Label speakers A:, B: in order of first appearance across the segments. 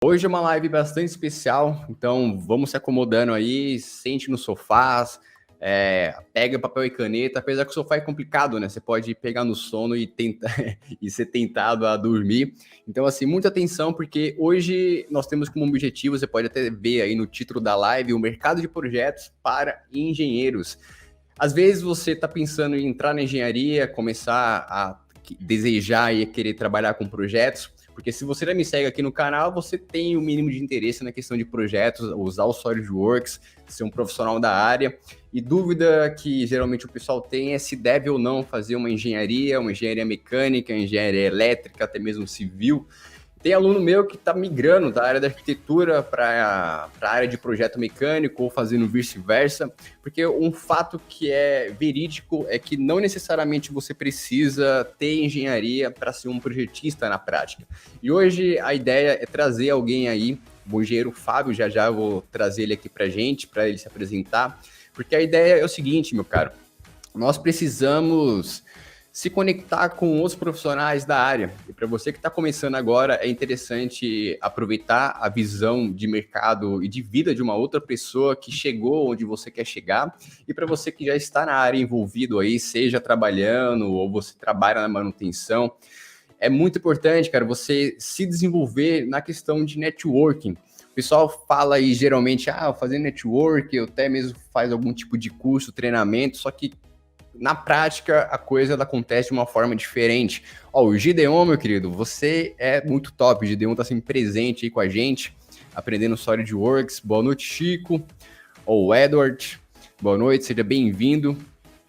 A: Hoje é uma live bastante especial, então vamos se acomodando aí, sente no sofá, pega papel e caneta, apesar que o sofá é complicado, né? Você pode pegar no sono e tentar e ser tentado a dormir. Então, assim, muita atenção, porque hoje nós temos como objetivo, você pode até ver aí no título da live, o mercado de projetos para engenheiros. Às vezes você está pensando em entrar na engenharia, começar a desejar e querer trabalhar com projetos, porque se você já me segue aqui no canal, você tem o mínimo de interesse na questão de projetos, usar o SolidWorks, ser um profissional da área. E dúvida que geralmente o pessoal tem é se deve ou não fazer uma engenharia mecânica, engenharia elétrica, até mesmo civil. Tem aluno meu que está migrando da área da arquitetura para a área de projeto mecânico ou fazendo vice-versa, porque um fato que é verídico é que não necessariamente você precisa ter engenharia para ser um projetista na prática. E hoje a ideia é trazer alguém aí, o engenheiro Fábio, já eu vou trazer ele aqui para ele se apresentar, porque a ideia é o seguinte, meu caro, nós precisamos se conectar com outros profissionais da área. E para você que está começando agora, é interessante aproveitar a visão de mercado e de vida de uma outra pessoa que chegou onde você quer chegar. E para você que já está na área envolvido aí, seja trabalhando ou você trabalha na manutenção, é muito importante, cara, você se desenvolver na questão de networking. O pessoal fala aí geralmente, fazer network, ou até mesmo faz algum tipo de curso, treinamento, só que na prática, a coisa acontece de uma forma diferente. O Gideon, meu querido, você é muito top. O Gideon está sempre presente aí com a gente, aprendendo SolidWorks. Boa noite, Chico. O Edward, boa noite, seja bem-vindo.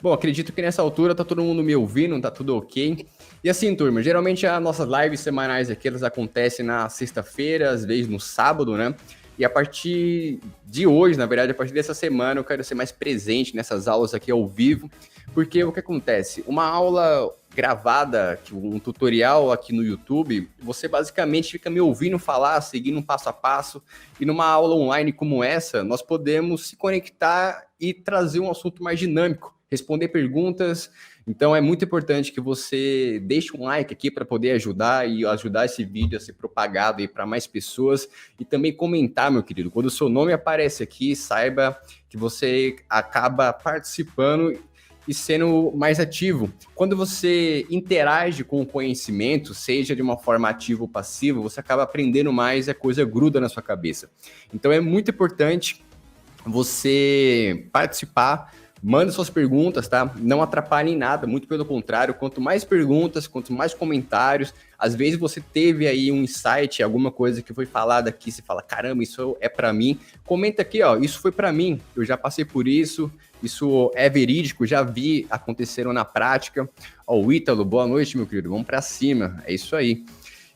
A: Bom, acredito que nessa altura tá todo mundo me ouvindo, tá tudo ok. E assim, turma, geralmente as nossas lives semanais aqui, elas acontecem na sexta-feira, às vezes no sábado, né? E a partir de hoje, na verdade, a partir dessa semana, eu quero ser mais presente nessas aulas aqui ao vivo, porque o que acontece? Uma aula gravada, um tutorial aqui no YouTube, você basicamente fica me ouvindo falar, seguindo um passo a passo, e numa aula online como essa, nós podemos se conectar e trazer um assunto mais dinâmico, responder perguntas. Então é muito importante que você deixe um like aqui para poder ajudar esse vídeo a ser propagado aí para mais pessoas, e também comentar, meu querido. Quando o seu nome aparece aqui, saiba que você acaba participando e sendo mais ativo. Quando você interage com o conhecimento, seja de uma forma ativa ou passiva, você acaba aprendendo mais e a coisa gruda na sua cabeça. Então é muito importante você participar. Manda suas perguntas, tá? Não atrapalhe em nada, muito pelo contrário. Quanto mais perguntas, quanto mais comentários, às vezes você teve aí um insight, alguma coisa que foi falada aqui, você fala, caramba, isso é para mim. Comenta aqui, isso foi para mim, eu já passei por isso é verídico, já vi, aconteceram na prática. O Ítalo, boa noite, meu querido, vamos para cima, é isso aí.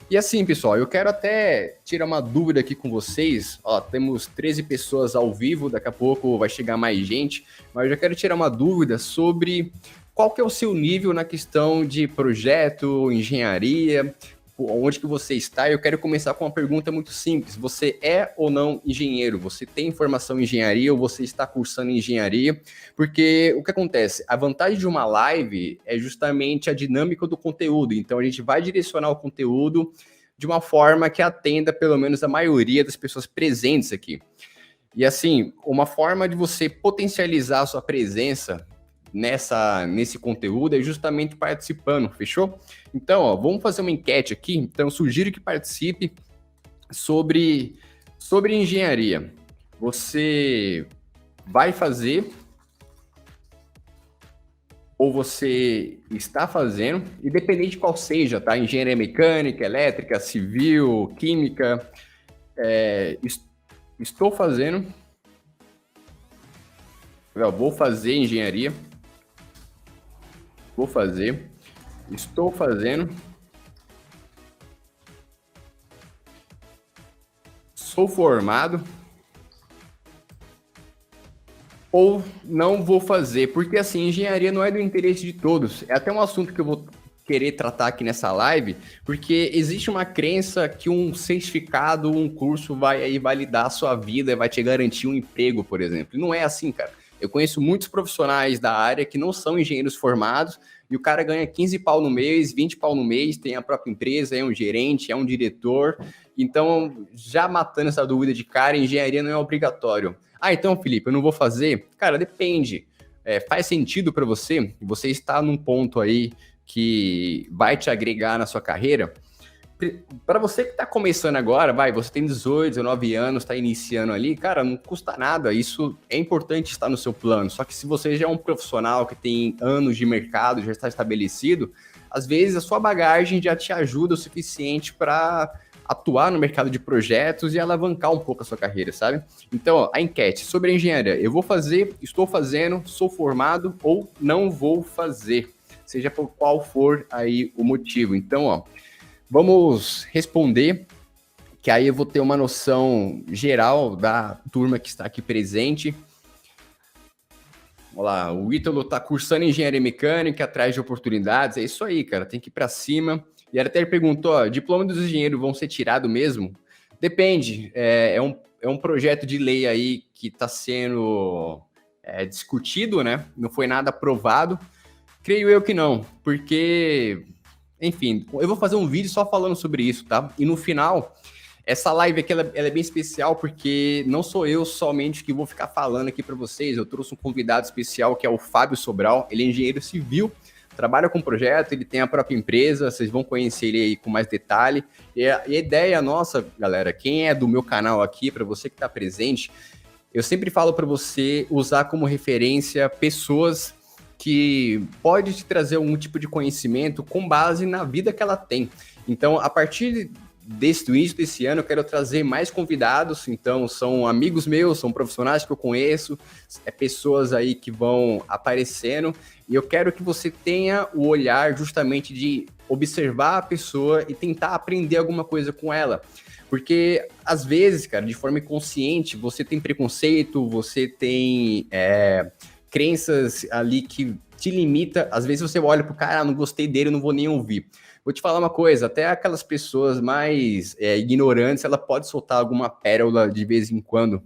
A: E assim, pessoal, eu quero até tirar uma dúvida aqui com vocês. Temos 13 pessoas ao vivo, daqui a pouco vai chegar mais gente, mas eu já quero tirar uma dúvida sobre qual que é o seu nível na questão de projeto, engenharia, onde que você está. Eu quero começar com uma pergunta muito simples. Você é ou não engenheiro? Você tem formação em engenharia ou você está cursando engenharia? Porque o que acontece? A vantagem de uma live é justamente a dinâmica do conteúdo. Então, a gente vai direcionar o conteúdo de uma forma que atenda pelo menos a maioria das pessoas presentes aqui. E assim, uma forma de você potencializar a sua presença nesse conteúdo é justamente participando, fechou? Então, vamos fazer uma enquete aqui. Então, sugiro que participe sobre engenharia. Você vai fazer ou você está fazendo, independente de qual seja, tá? Engenharia mecânica, elétrica, civil, química, estou fazendo, vou fazer engenharia, vou fazer, estou fazendo, sou formado, ou não vou fazer, porque assim, engenharia não é do interesse de todos. É até um assunto que eu vou querer tratar aqui nessa live, porque existe uma crença que um certificado, um curso vai aí validar a sua vida, vai te garantir um emprego, por exemplo. E não é assim, cara. Eu conheço muitos profissionais da área que não são engenheiros formados, e o cara ganha 15 pau no mês, 20 pau no mês, tem a própria empresa, é um gerente, é um diretor, Então, já matando essa dúvida de cara, engenharia não é obrigatório. Ah, então, Felipe, eu não vou fazer? Cara, depende. Faz sentido para você? Você está num ponto aí que vai te agregar na sua carreira? Para você que está começando agora, você tem 18, 19 anos, está iniciando ali, cara, não custa nada. Isso é importante estar no seu plano. Só que se você já é um profissional que tem anos de mercado, já está estabelecido, às vezes a sua bagagem já te ajuda o suficiente para atuar no mercado de projetos e alavancar um pouco a sua carreira, sabe? Então, ó, a enquete sobre a engenharia, eu vou fazer, estou fazendo, sou formado ou não vou fazer, seja por qual for aí o motivo. Então, ó, vamos responder, que aí eu vou ter uma noção geral da turma que está aqui presente. Olha lá, o Ítalo está cursando engenharia mecânica, atrás de oportunidades. É isso aí, cara, tem que ir para cima. E ela até perguntou, ó, diploma dos engenheiros vão ser tirados mesmo? Depende, é um projeto de lei aí que está sendo discutido, né? Não foi nada aprovado. Creio eu que não, porque, enfim, eu vou fazer um vídeo só falando sobre isso, tá? E no final, essa live aqui, ela é bem especial porque não sou eu somente que vou ficar falando aqui para vocês. Eu trouxe um convidado especial que é o Fábio Sobral. Ele é engenheiro civil, trabalha com projeto, ele tem a própria empresa. Vocês vão conhecer ele aí com mais detalhe. E a ideia nossa, galera, quem é do meu canal aqui, para você que está presente, eu sempre falo para você usar como referência pessoas que pode te trazer algum tipo de conhecimento com base na vida que ela tem. Então, a partir desse início desse ano, eu quero trazer mais convidados. Então, são amigos meus, são profissionais que eu conheço, pessoas aí que vão aparecendo. E eu quero que você tenha o olhar justamente de observar a pessoa e tentar aprender alguma coisa com ela. Porque, às vezes, cara, de forma inconsciente, você tem preconceito, você tem crenças ali que te limita. Às vezes você olha pro cara, não gostei dele, não vou nem ouvir. Vou te falar uma coisa, até aquelas pessoas mais ignorantes, ela pode soltar alguma pérola de vez em quando.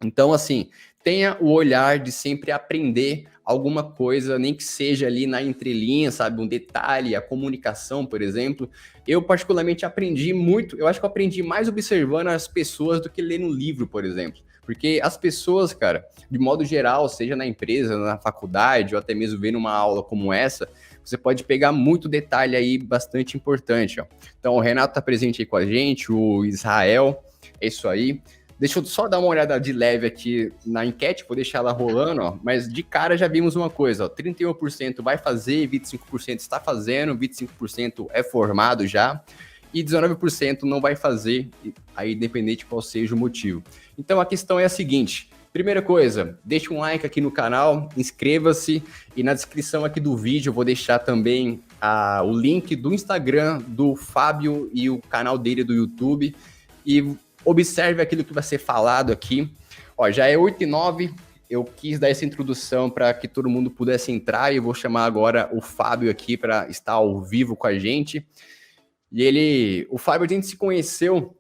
A: Então, assim, tenha o olhar de sempre aprender alguma coisa, nem que seja ali na entrelinha, sabe? Um detalhe, a comunicação, por exemplo. Eu, particularmente, aprendi muito, eu acho que eu aprendi mais observando as pessoas do que lendo um livro, por exemplo. Porque as pessoas, cara, de modo geral, seja na empresa, na faculdade, ou até mesmo vendo uma aula como essa, você pode pegar muito detalhe aí bastante importante, ó. Então, o Renato tá presente aí com a gente, o Israel, é isso aí. Deixa eu só dar uma olhada de leve aqui na enquete, vou deixar ela rolando, ó. Mas de cara já vimos uma coisa, ó, 31% vai fazer, 25% está fazendo, 25% é formado já, e 19% não vai fazer, aí independente qual seja o motivo. Então a questão é a seguinte: primeira coisa, deixa um like aqui no canal, inscreva-se, e na descrição aqui do vídeo eu vou deixar também o link do Instagram do Fábio e o canal dele do YouTube, e observe aquilo que vai ser falado aqui. Ó, já é 8h09, eu quis dar essa introdução para que todo mundo pudesse entrar, e eu vou chamar agora o Fábio aqui para estar ao vivo com a gente. E o Fábio, a gente se conheceu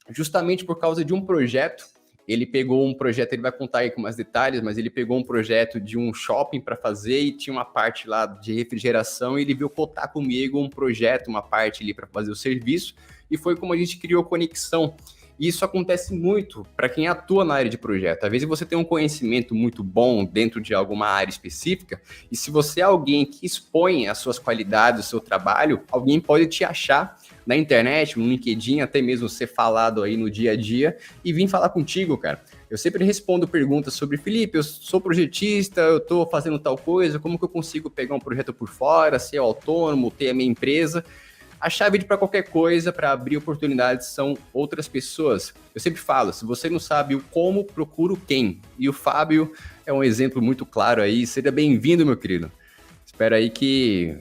A: justamente por causa de um projeto. Ele pegou um projeto, ele vai contar aí com mais detalhes, mas ele pegou um projeto de um shopping para fazer e tinha uma parte lá de refrigeração, e ele veio cotar comigo um projeto, uma parte ali para fazer o serviço, e foi como a gente criou conexão. E isso acontece muito para quem atua na área de projeto. Às vezes você tem um conhecimento muito bom dentro de alguma área específica, e se você é alguém que expõe as suas qualidades, o seu trabalho, alguém pode te achar na internet, no LinkedIn, até mesmo ser falado aí no dia a dia, e vir falar contigo, cara. Eu sempre respondo perguntas sobre: Felipe, eu sou projetista, eu estou fazendo tal coisa, como que eu consigo pegar um projeto por fora, ser autônomo, ter a minha empresa? A chave para qualquer coisa, para abrir oportunidades, são outras pessoas. Eu sempre falo, se você não sabe o como, procura o quem. E o Fábio é um exemplo muito claro aí. Seja bem-vindo, meu querido. Espero aí que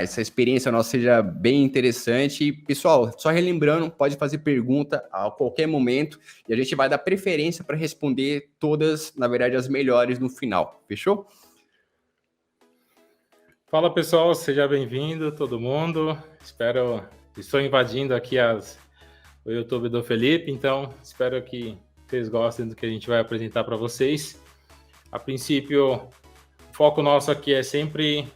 A: essa experiência nossa seja bem interessante. E, pessoal, só relembrando, pode fazer pergunta a qualquer momento e a gente vai dar preferência para responder todas, na verdade, as melhores no final. Fechou?
B: Fala, pessoal, seja bem-vindo todo mundo. Estou invadindo aqui o YouTube do Felipe, então espero que vocês gostem do que a gente vai apresentar para vocês. A princípio, o foco nosso aqui é sempre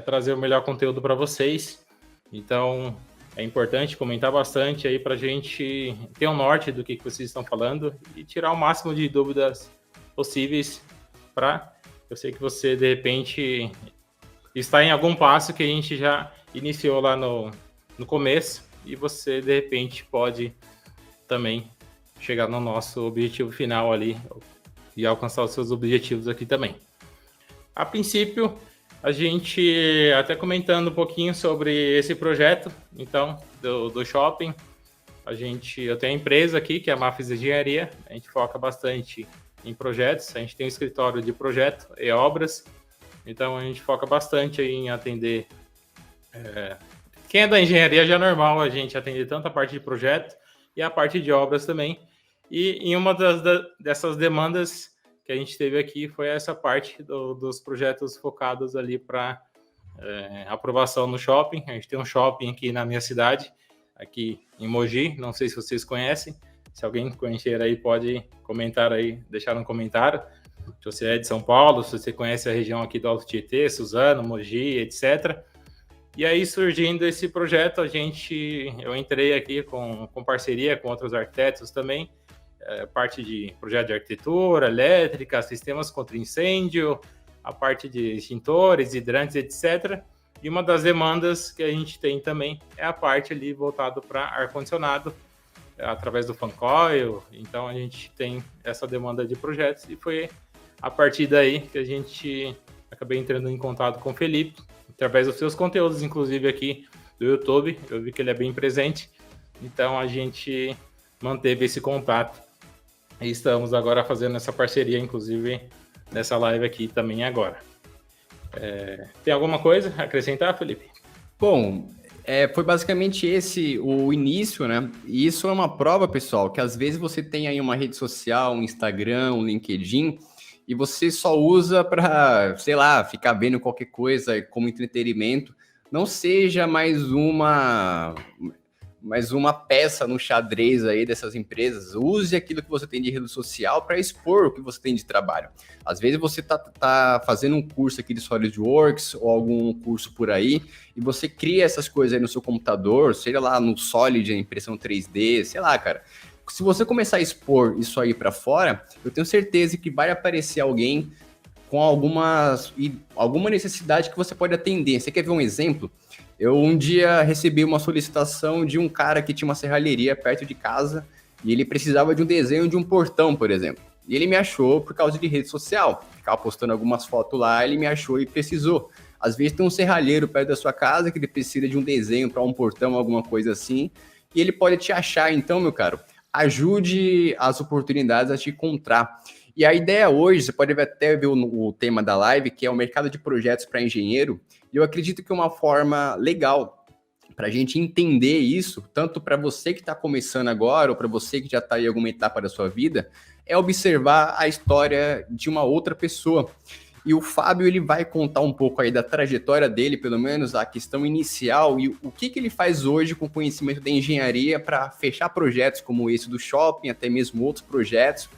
B: trazer o melhor conteúdo para vocês. Então, é importante comentar bastante aí para a gente ter um norte do que vocês estão falando e tirar o máximo de dúvidas possíveis para... Eu sei que você, de repente, está em algum passo que a gente já iniciou lá no começo e você, de repente, pode também chegar no nosso objetivo final ali e alcançar os seus objetivos aqui também. A princípio, a gente até comentando um pouquinho sobre esse projeto, então, do shopping, eu tenho a empresa aqui, que é a Mafis Engenharia, a gente foca bastante em projetos, a gente tem um escritório de projeto e obras, então a gente foca bastante em atender, quem é da engenharia já é normal a gente atender tanto a parte de projeto e a parte de obras também, e em uma dessas demandas que a gente teve aqui foi essa parte dos projetos focados ali para aprovação no shopping. A gente tem um shopping aqui na minha cidade, aqui em Mogi, não sei se vocês conhecem, se alguém conhecer aí pode comentar aí, deixar um comentário, se você é de São Paulo, se você conhece a região aqui do Alto Tietê, Suzano, Mogi, etc. E aí, surgindo esse projeto, eu entrei aqui com parceria com outros arquitetos também, parte de projeto de arquitetura, elétrica, sistemas contra incêndio, a parte de extintores, hidrantes, etc. E uma das demandas que a gente tem também é a parte ali voltada para ar-condicionado, através do fan coil. Então, a gente tem essa demanda de projetos e foi a partir daí que a gente acabei entrando em contato com o Felipe, através dos seus conteúdos, inclusive aqui do YouTube. Eu vi que ele é bem presente, então a gente manteve esse contato. E estamos agora fazendo essa parceria, inclusive, nessa live aqui também agora. Tem alguma coisa a acrescentar, Felipe?
A: Bom, foi basicamente esse o início, né? E isso é uma prova, pessoal, que às vezes você tem aí uma rede social, um Instagram, um LinkedIn, e você só usa para, sei lá, ficar vendo qualquer coisa como entretenimento. Não seja mais uma peça no xadrez aí dessas empresas. Use aquilo que você tem de rede social para expor o que você tem de trabalho. Às vezes você tá fazendo um curso aqui de SolidWorks ou algum curso por aí e você cria essas coisas aí no seu computador, seja lá no Solid, impressão 3D, sei lá, cara. Se você começar a expor isso aí para fora, eu tenho certeza que vai aparecer alguém com alguma necessidade que você pode atender. Você quer ver um exemplo? Eu um dia recebi uma solicitação de um cara que tinha uma serralheria perto de casa e ele precisava de um desenho de um portão, por exemplo. E ele me achou por causa de rede social. Ficava postando algumas fotos lá, ele me achou e precisou. Às vezes tem um serralheiro perto da sua casa que ele precisa de um desenho para um portão, alguma coisa assim, e ele pode te achar. Então, meu caro, ajude as oportunidades a te encontrar. E a ideia hoje, você pode até ver o tema da live, que é o mercado de projetos para engenheiro. E eu acredito que é uma forma legal para a gente entender isso, tanto para você que está começando agora, ou para você que já está em alguma etapa da sua vida, é observar a história de uma outra pessoa. E o Fábio, ele vai contar um pouco aí da trajetória dele, pelo menos a questão inicial, e o que ele faz hoje com o conhecimento da engenharia para fechar projetos como esse do shopping, até mesmo outros projetos.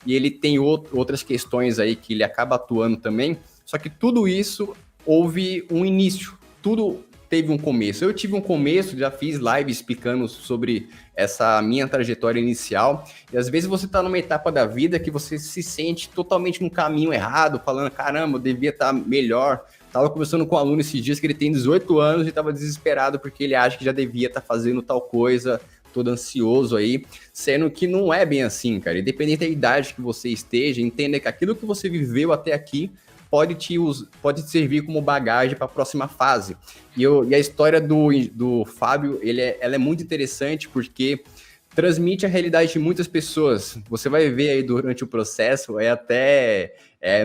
A: E ele tem outras questões aí que ele acaba atuando também. Só que tudo isso houve um início, tudo teve um começo. Eu tive um começo, já fiz live explicando sobre essa minha trajetória inicial. E às vezes você está numa etapa da vida que você se sente totalmente no caminho errado, falando, caramba, eu devia estar melhor. Estava conversando com um aluno esses dias que ele tem 18 anos e estava desesperado porque ele acha que já devia estar fazendo tal coisa, todo ansioso aí, sendo que não é bem assim, cara. Independente da idade que você esteja, entenda que aquilo que você viveu até aqui pode te servir como bagagem para a próxima fase. E a história do Fábio, ela é muito interessante porque transmite a realidade de muitas pessoas. Você vai ver aí durante o processo,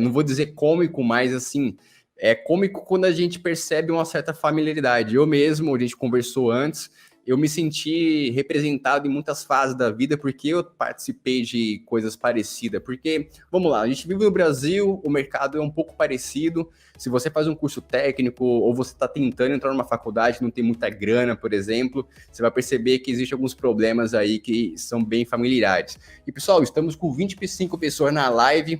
A: não vou dizer cômico, mas assim, é cômico quando a gente percebe uma certa familiaridade. Eu mesmo, a gente conversou antes, eu me senti representado em muitas fases da vida porque eu participei de coisas parecidas. Porque, vamos lá, a gente vive no Brasil, o mercado é um pouco parecido. Se você faz um curso técnico ou você está tentando entrar numa faculdade, não tem muita grana, por exemplo, você vai perceber que existem alguns problemas aí que são bem familiares. E, pessoal, estamos com 25 pessoas na live.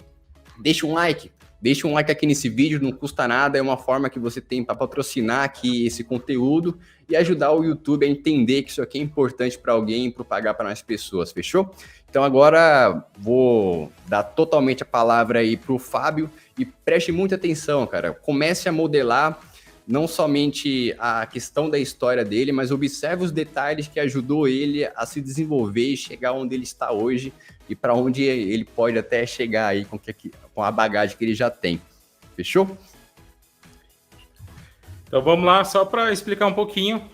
A: Deixa um like, deixa um like aqui nesse vídeo, não custa nada, é uma forma que você tem para patrocinar aqui esse conteúdo e ajudar o YouTube a entender que isso aqui é importante para alguém e propagar para mais pessoas, fechou? Então agora vou dar totalmente a palavra aí para o Fábio e preste muita atenção, cara. Comece a modelar não somente a questão da história dele, mas observe os detalhes que ajudou ele a se desenvolver e chegar onde ele está hoje e para onde ele pode até chegar aí com a bagagem que ele já tem. Fechou?
B: Então vamos lá, só para explicar um pouquinho,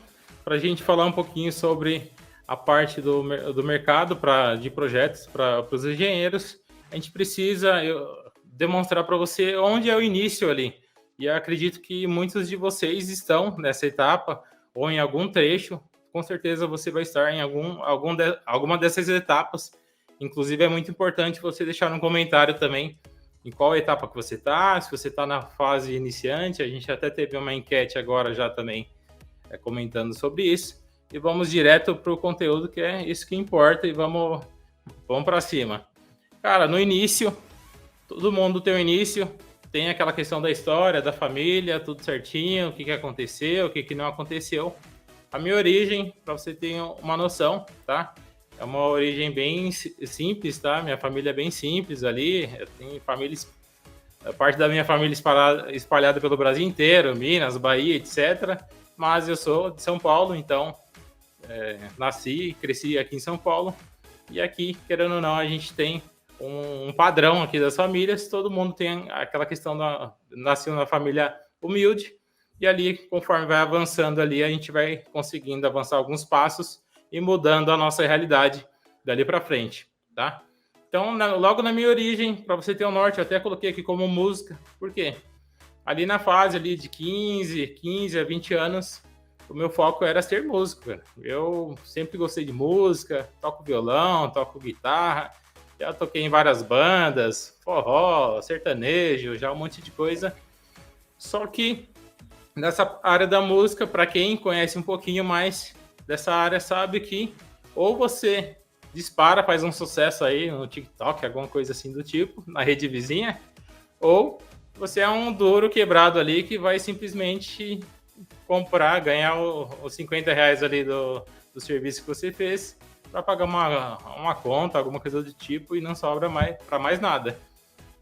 B: para a gente falar um pouquinho sobre a parte do mercado de projetos para os engenheiros. A gente precisa demonstrar para você onde é o início ali. E eu acredito que muitos de vocês estão nessa etapa ou em algum trecho. Com certeza você vai estar em alguma dessas etapas. Inclusive é muito importante você deixar no comentário também em qual etapa que você está, se você está na fase iniciante. A gente até teve uma enquete agora já também comentando sobre isso. E vamos direto para o conteúdo, que é isso que importa, e vamos para cima. Cara, no início, todo mundo tem um início. Tem aquela questão da história, da família, tudo certinho, o que aconteceu, o que não aconteceu. A minha origem, para você ter uma noção, tá? É uma origem bem simples, tá? Minha família é bem simples ali. Eu tenho parte da minha família espalhada pelo Brasil inteiro, Minas, Bahia, etc. Mas eu sou de São Paulo, então nasci e cresci aqui em São Paulo. E aqui, querendo ou não, a gente tem um padrão aqui das famílias. Todo mundo tem aquela questão nasceu na família humilde, e ali, conforme vai avançando ali, a gente vai conseguindo avançar alguns passos e mudando a nossa realidade dali para frente, tá? Então, logo na minha origem, para você ter um norte, eu até coloquei aqui como música. Por quê? Ali na fase ali de 15 a 20 anos, o meu foco era ser músico, cara. Eu sempre gostei de música, toco violão, toco guitarra, já toquei em várias bandas, forró, sertanejo, já um monte de coisa. Só que nessa área da música, para quem conhece um pouquinho mais dessa área, sabe que ou você dispara, faz um sucesso aí no TikTok, alguma coisa assim do tipo, na rede vizinha, ou você é um duro quebrado ali que vai simplesmente comprar, ganhar os 50 reais ali do serviço que você fez para pagar uma conta, alguma coisa do tipo, e não sobra para mais nada.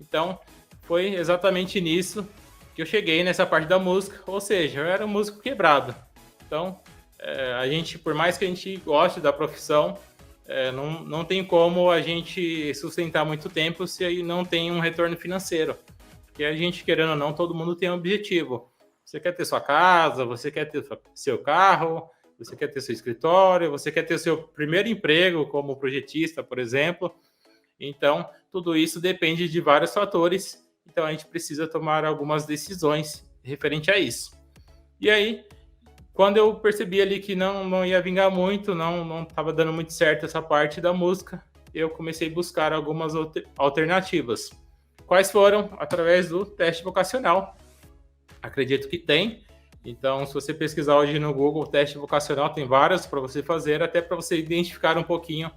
B: Então, foi exatamente nisso que eu cheguei nessa parte da música, ou seja, eu era um músico quebrado. Então, a gente, por mais que a gente goste da profissão, não tem como a gente sustentar muito tempo se não tem um retorno financeiro. Porque a gente, querendo ou não, todo mundo tem um objetivo. Você quer ter sua casa, você quer ter seu carro, você quer ter seu escritório, você quer ter seu primeiro emprego como projetista, por exemplo. Então, tudo isso depende de vários fatores. Então, a gente precisa tomar algumas decisões referente a isso. E aí, quando eu percebi ali que não ia vingar muito, não estava dando muito certo essa parte da música, eu comecei a buscar algumas alternativas. Quais foram? Através do teste vocacional. Acredito que tem. Então, se você pesquisar hoje no Google, teste vocacional, tem vários para você fazer, até para você identificar um pouquinho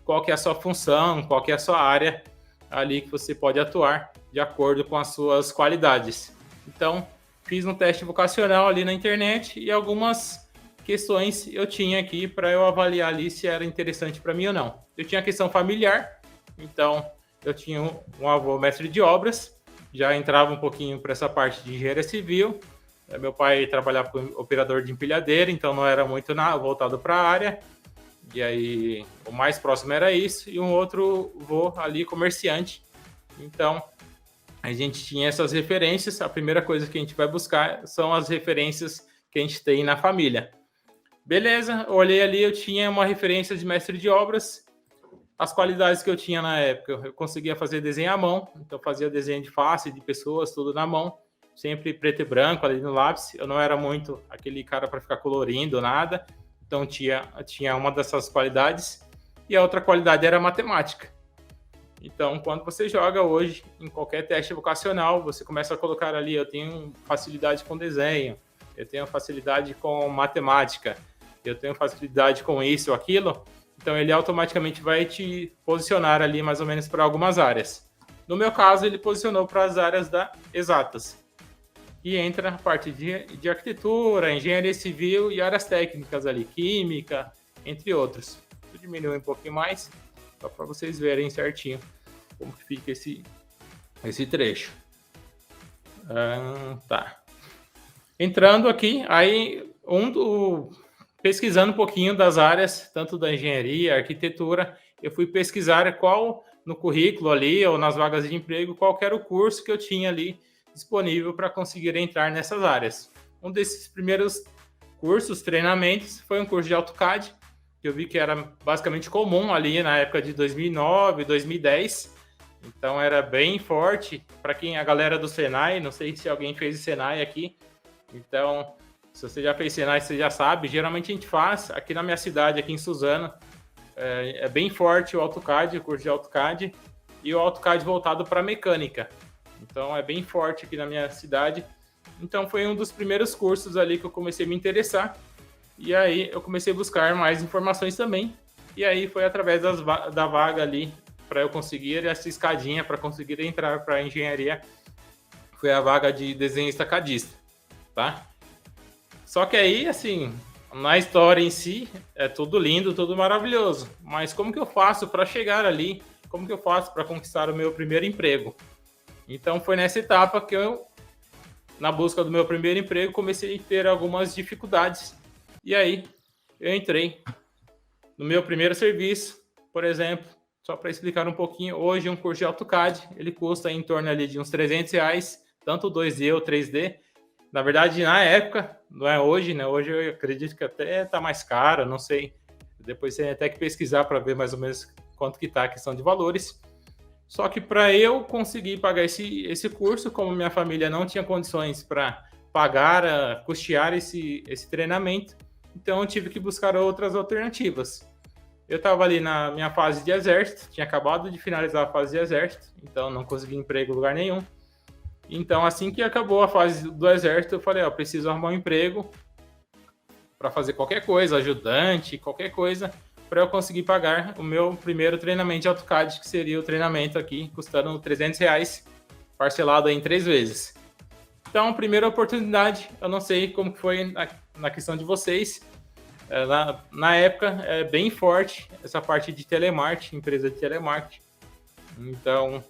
B: qual que é a sua função, qual que é a sua área ali que você pode atuar de acordo com as suas qualidades. Então, fiz um teste vocacional ali na internet e algumas questões eu tinha aqui para eu avaliar ali se era interessante para mim ou não. Eu tinha a questão familiar, então eu tinha um avô mestre de obras, já entrava um pouquinho para essa parte de engenharia civil. Meu pai trabalhava como operador de empilhadeira, então não era muito voltado para a área. E aí, o mais próximo era isso. E um outro vô ali, comerciante. Então, a gente tinha essas referências. A primeira coisa que a gente vai buscar são as referências que a gente tem na família. Beleza, eu olhei ali, eu tinha uma referência de mestre de obras. As qualidades que eu tinha na época, eu conseguia fazer desenho à mão. Então, fazia desenho de face, de pessoas, tudo na mão. Sempre preto e branco ali no lápis. Eu não era muito aquele cara para ficar colorindo, nada. Então, tinha uma dessas qualidades. E a outra qualidade era a matemática. Então, quando você joga hoje em qualquer teste vocacional, você começa a colocar ali, eu tenho facilidade com desenho, eu tenho facilidade com matemática, eu tenho facilidade com isso ou aquilo. Então, ele automaticamente vai te posicionar ali mais ou menos para algumas áreas. No meu caso, ele posicionou para as áreas da exatas. E entra a parte de arquitetura, engenharia civil e áreas técnicas ali, química, entre outros. Vou diminuir um pouquinho mais, só para vocês verem certinho como que fica esse trecho. Tá. Entrando aqui, aí pesquisando um pouquinho das áreas, tanto da engenharia, arquitetura, eu fui pesquisar qual no currículo ali, ou nas vagas de emprego, qual era o curso que eu tinha ali disponível para conseguir entrar nessas áreas. Um desses primeiros cursos, treinamentos, foi um curso de AutoCAD, que eu vi que era basicamente comum ali na época de 2009, 2010. Então era bem forte para a galera do Senai, não sei se alguém fez o Senai aqui. Então, se você já fez Senai, você já sabe. Geralmente a gente faz, aqui na minha cidade, aqui em Suzano, é bem forte o AutoCAD, o curso de AutoCAD, e o AutoCAD voltado para mecânica. Então é bem forte aqui na minha cidade. Então foi um dos primeiros cursos ali que eu comecei a me interessar. E aí eu comecei a buscar mais informações também. E aí foi através da vaga ali para eu conseguir essa escadinha para conseguir entrar para a engenharia. Foi a vaga de desenhista cadista, tá? Só que aí, assim, na história em si, é tudo lindo, tudo maravilhoso. Mas como que eu faço para chegar ali? Como que eu faço para conquistar o meu primeiro emprego? Então foi nessa etapa que eu, na busca do meu primeiro emprego, comecei a ter algumas dificuldades. E aí eu entrei no meu primeiro serviço, por exemplo, só para explicar um pouquinho, hoje um curso de AutoCAD, ele custa em torno ali de uns R$300, tanto 2D ou 3D. Na verdade, na época, não é hoje, né? Hoje eu acredito que até está mais caro, não sei. Depois você tem até que pesquisar para ver mais ou menos quanto que está a questão de valores. Só que para eu conseguir pagar esse curso, como minha família não tinha condições para pagar, custear esse treinamento, então eu tive que buscar outras alternativas. Eu estava ali na minha fase de exército, tinha acabado de finalizar a fase de exército, então não consegui emprego em lugar nenhum. Então, assim que acabou a fase do exército, eu falei, preciso arrumar um emprego para fazer qualquer coisa, ajudante, qualquer coisa, para eu conseguir pagar o meu primeiro treinamento de AutoCAD, que seria o treinamento aqui, custando R$300, parcelado em 3 vezes. Então, primeira oportunidade, eu não sei como foi na questão de vocês, na época é bem forte essa parte de telemarketing, empresa de telemarketing. Então,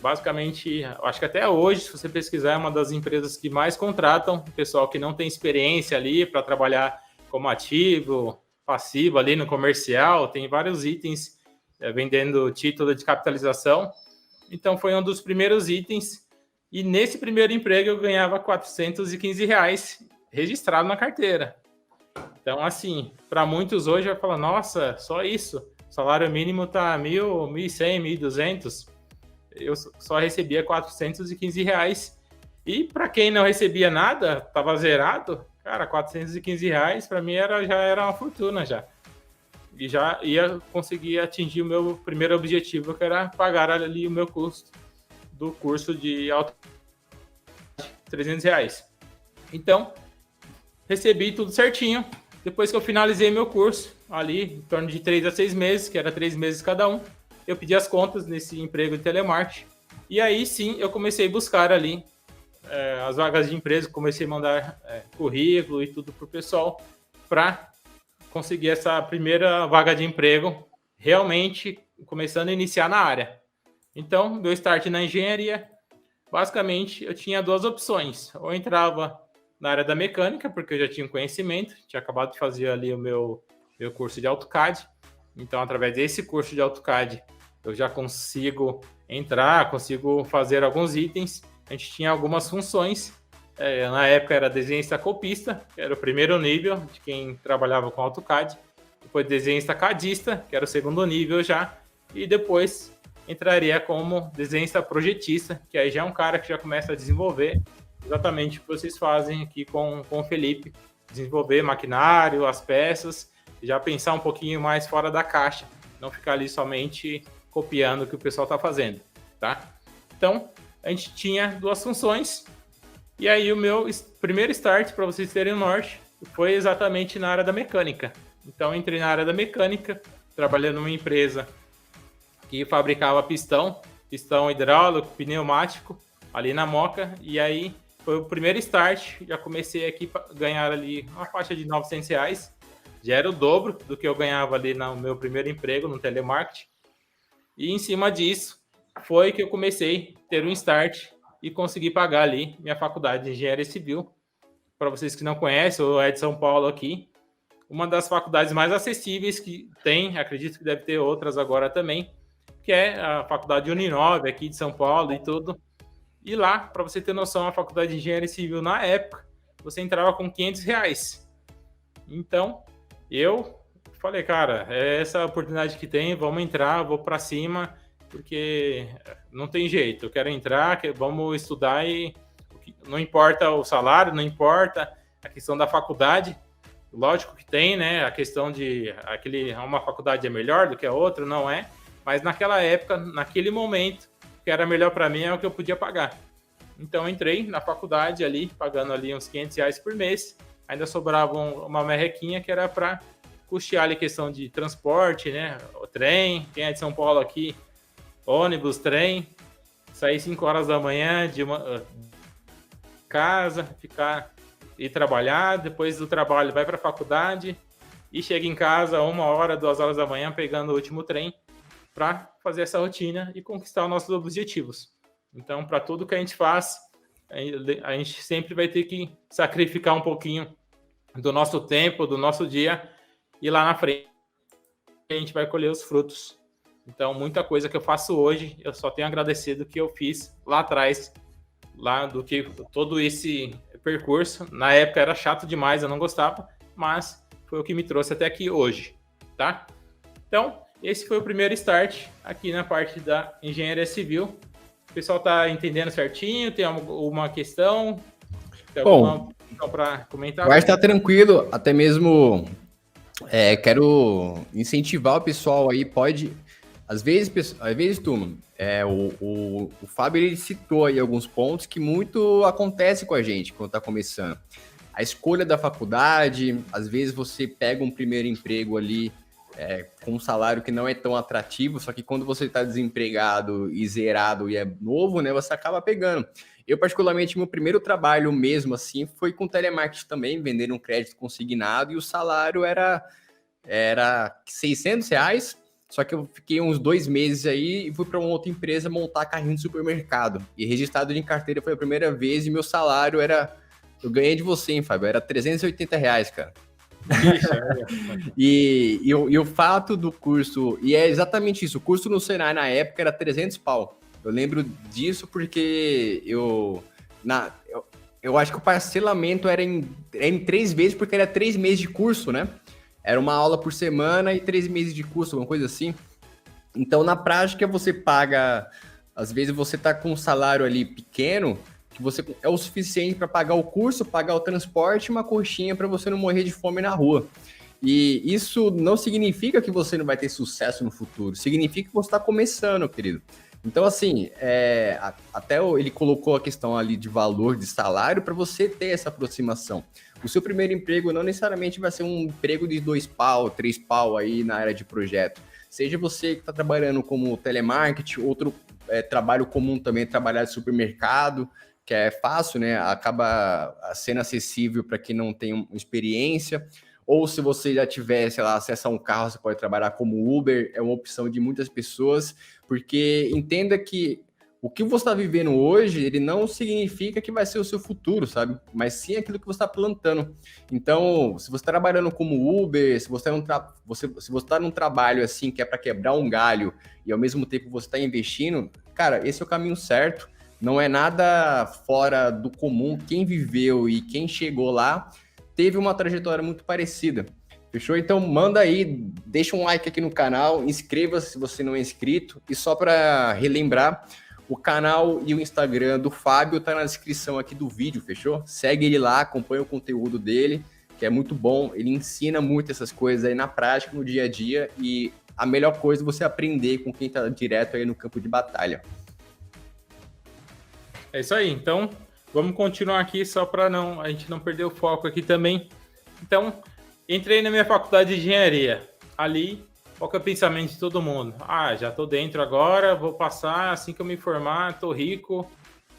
B: basicamente, acho que até hoje, se você pesquisar, é uma das empresas que mais contratam pessoal que não tem experiência ali para trabalhar como ativo, passivo ali no comercial, tem vários itens vendendo título de capitalização. Então foi um dos primeiros itens e nesse primeiro emprego eu ganhava R$415 registrado na carteira. Então assim, para muitos hoje vai falar, nossa, só isso, o salário mínimo tá R$1.000, R$1.100, R$1.200. Eu só recebia R$415 e para quem não recebia nada, tava zerado, cara, R$415 para mim já era uma fortuna já. E já ia conseguir atingir o meu primeiro objetivo, que era pagar ali o meu custo do curso de AutoCAD, R$300. Então, recebi tudo certinho. Depois que eu finalizei meu curso, ali em torno de 3 a 6 meses, que era 3 meses cada um, eu pedi as contas nesse emprego de telemarketing. E aí sim, eu comecei a buscar ali as vagas de empresa, comecei a mandar currículo e tudo para o pessoal para conseguir essa primeira vaga de emprego, realmente começando a iniciar na área. Então, meu start na engenharia, basicamente, eu tinha 2 opções. Ou entrava na área da mecânica, porque eu já tinha conhecimento, tinha acabado de fazer ali o meu curso de AutoCAD. Então, através desse curso de AutoCAD, eu já consigo entrar, consigo fazer alguns itens. A gente tinha algumas funções. Na época era desenhista copista, que era o primeiro nível de quem trabalhava com AutoCAD. Depois desenhista cadista, que era o segundo nível já. E depois entraria como desenhista projetista, que aí já é um cara que já começa a desenvolver exatamente o que vocês fazem aqui com o Felipe. Desenvolver maquinário, as peças, já pensar um pouquinho mais fora da caixa. Não ficar ali somente copiando o que o pessoal está fazendo, tá? Então, a gente tinha 2 funções. E aí o meu primeiro start, para vocês terem o norte, foi exatamente na área da mecânica. Então entrei na área da mecânica, trabalhando numa empresa que fabricava pistão. pistão hidráulico, pneumático, ali na Moca, e aí foi o primeiro start, já comecei aqui a ganhar ali uma faixa de R$ 900, já era o dobro do que eu ganhava ali no meu primeiro emprego no telemarketing, e em cima disso foi que eu comecei a ter um start e consegui pagar ali minha faculdade de Engenharia Civil. Para vocês que não conhecem, eu é de São Paulo aqui, uma das faculdades mais acessíveis que tem, acredito que deve ter outras agora também, que é a Faculdade Uninove aqui de São Paulo e tudo. E lá, para você ter noção, a Faculdade de Engenharia Civil na época, você entrava com R$ 500. Então, eu falei, cara, é essa oportunidade que tem, vamos entrar, vou para cima, porque não tem jeito, eu quero entrar, vamos estudar e não importa o salário, não importa a questão da faculdade, lógico que tem, né, a questão de uma faculdade é melhor do que a outra, não é, mas naquela época, naquele momento, o que era melhor para mim é o que eu podia pagar. Então, eu entrei na faculdade ali, pagando ali uns R$ 500 por mês, ainda sobrava uma merrequinha que era para custear ali a questão de transporte, né, o trem, quem é de São Paulo aqui, ônibus, trem, sair 5 horas da manhã de casa, ir trabalhar, depois do trabalho vai para a faculdade e chega em casa 1 hora, 2 horas da manhã, pegando o último trem para fazer essa rotina e conquistar os nossos objetivos. Então, para tudo que a gente faz, a gente sempre vai ter que sacrificar um pouquinho do nosso tempo, do nosso dia, e lá na frente a gente vai colher os frutos. Então, muita coisa que eu faço hoje, eu só tenho a agradecer do que eu fiz lá atrás, lá do que todo esse percurso. Na época era chato demais, eu não gostava, mas foi o que me trouxe até aqui hoje, tá? Então, esse foi o primeiro start aqui na parte da engenharia civil. O pessoal tá entendendo certinho? Tem alguma questão? Tem alguma questão para comentar?
A: Eu acho que tá tranquilo, até mesmo quero incentivar o pessoal aí, pode... Às vezes, turma, o Fábio ele citou aí alguns pontos que muito acontece com a gente quando tá começando. A escolha da faculdade, às vezes você pega um primeiro emprego ali com um salário que não é tão atrativo, só que quando você está desempregado e zerado e é novo, né, você acaba pegando. Eu, particularmente, meu primeiro trabalho mesmo, assim, foi com telemarketing também, vendendo um crédito consignado, e o salário era R$ 600, só que eu fiquei uns 2 meses aí e fui para uma outra empresa montar carrinho de supermercado. E registrado em carteira foi a primeira vez e meu salário era... Eu ganhei de você, hein, Fábio? Era R$ 380, cara. E o fato do curso, e é exatamente isso, o curso no Senai na época era 300 pau. Eu lembro disso porque eu acho que o parcelamento era em 3 vezes, porque era 3 meses de curso, né? Era uma aula por semana e 3 meses de curso, alguma coisa assim. Então, na prática, você paga... Às vezes você tá com um salário ali pequeno, que você é o suficiente para pagar o curso, pagar o transporte e uma coxinha para você não morrer de fome na rua. E isso não significa que você não vai ter sucesso no futuro, significa que você está começando, querido. Então, assim, até ele colocou a questão ali de valor de salário para você ter essa aproximação. O seu primeiro emprego não necessariamente vai ser um emprego de 2 pau, 3 pau aí na área de projeto. Seja você que está trabalhando como telemarketing, outro trabalho comum também, trabalhar de supermercado, que é fácil, né? Acaba sendo acessível para quem não tem experiência. Ou se você já tiver, sei lá, acesso a um carro, você pode trabalhar como Uber, é uma opção de muitas pessoas, porque entenda que o que você está vivendo hoje, ele não significa que vai ser o seu futuro, sabe? Mas sim aquilo que você está plantando. Então, se você está trabalhando como Uber, se você está num trabalho assim que é para quebrar um galho e ao mesmo tempo você está investindo, cara, esse é o caminho certo. Não é nada fora do comum. Quem viveu e quem chegou lá teve uma trajetória muito parecida. Fechou? Então manda aí, deixa um like aqui no canal, inscreva-se se você não é inscrito. E só para relembrar, o canal e o Instagram do Fábio tá na descrição aqui do vídeo, fechou? Segue ele lá, acompanha o conteúdo dele, que é muito bom. Ele ensina muito essas coisas aí na prática, no dia a dia. E a melhor coisa é você aprender com quem tá direto aí no campo de batalha.
B: É isso aí, então vamos continuar aqui só para a gente não perder o foco aqui também. Então, entrei na minha faculdade de engenharia. Ali qual que é o pensamento de todo mundo? Ah, já estou dentro agora, vou passar assim que eu me formar, estou rico,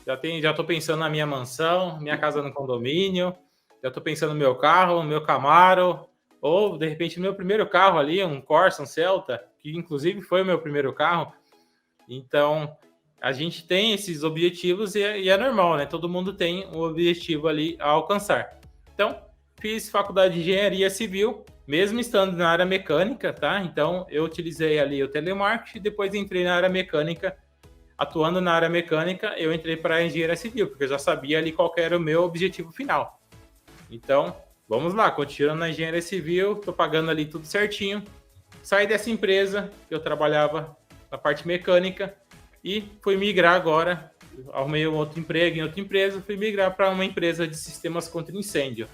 B: já estou pensando na minha mansão, minha casa no condomínio, já estou pensando no meu carro, no meu Camaro, ou de repente no meu primeiro carro ali, um Corsa, um Celta, que inclusive foi o meu primeiro carro. Então, a gente tem esses objetivos e é normal, né? Todo mundo tem um objetivo ali a alcançar. Então, fiz faculdade de engenharia civil, mesmo estando na área mecânica, tá? Então, eu utilizei ali o telemarketing, depois entrei na área mecânica. Atuando na área mecânica, eu entrei para a engenharia civil, porque eu já sabia ali qual era o meu objetivo final. Então, vamos lá, continuando na engenharia civil, estou pagando ali tudo certinho. Saí dessa empresa, eu trabalhava na parte mecânica, e fui migrar agora, arrumei um outro emprego em outra empresa, fui migrar para uma empresa de sistemas contra incêndio.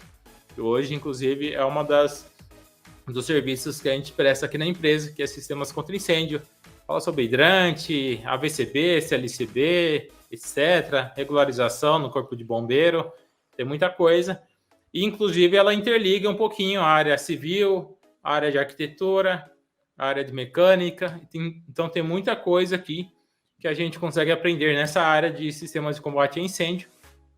B: Hoje, inclusive, é uma dos serviços que a gente presta aqui na empresa, que é sistemas contra incêndio. Fala sobre hidrante, AVCB, CLCB, etc., regularização no corpo de bombeiro, tem muita coisa. E, inclusive, ela interliga um pouquinho a área civil, a área de arquitetura, a área de mecânica. Então, tem muita coisa aqui que a gente consegue aprender nessa área de sistemas de combate a incêndio.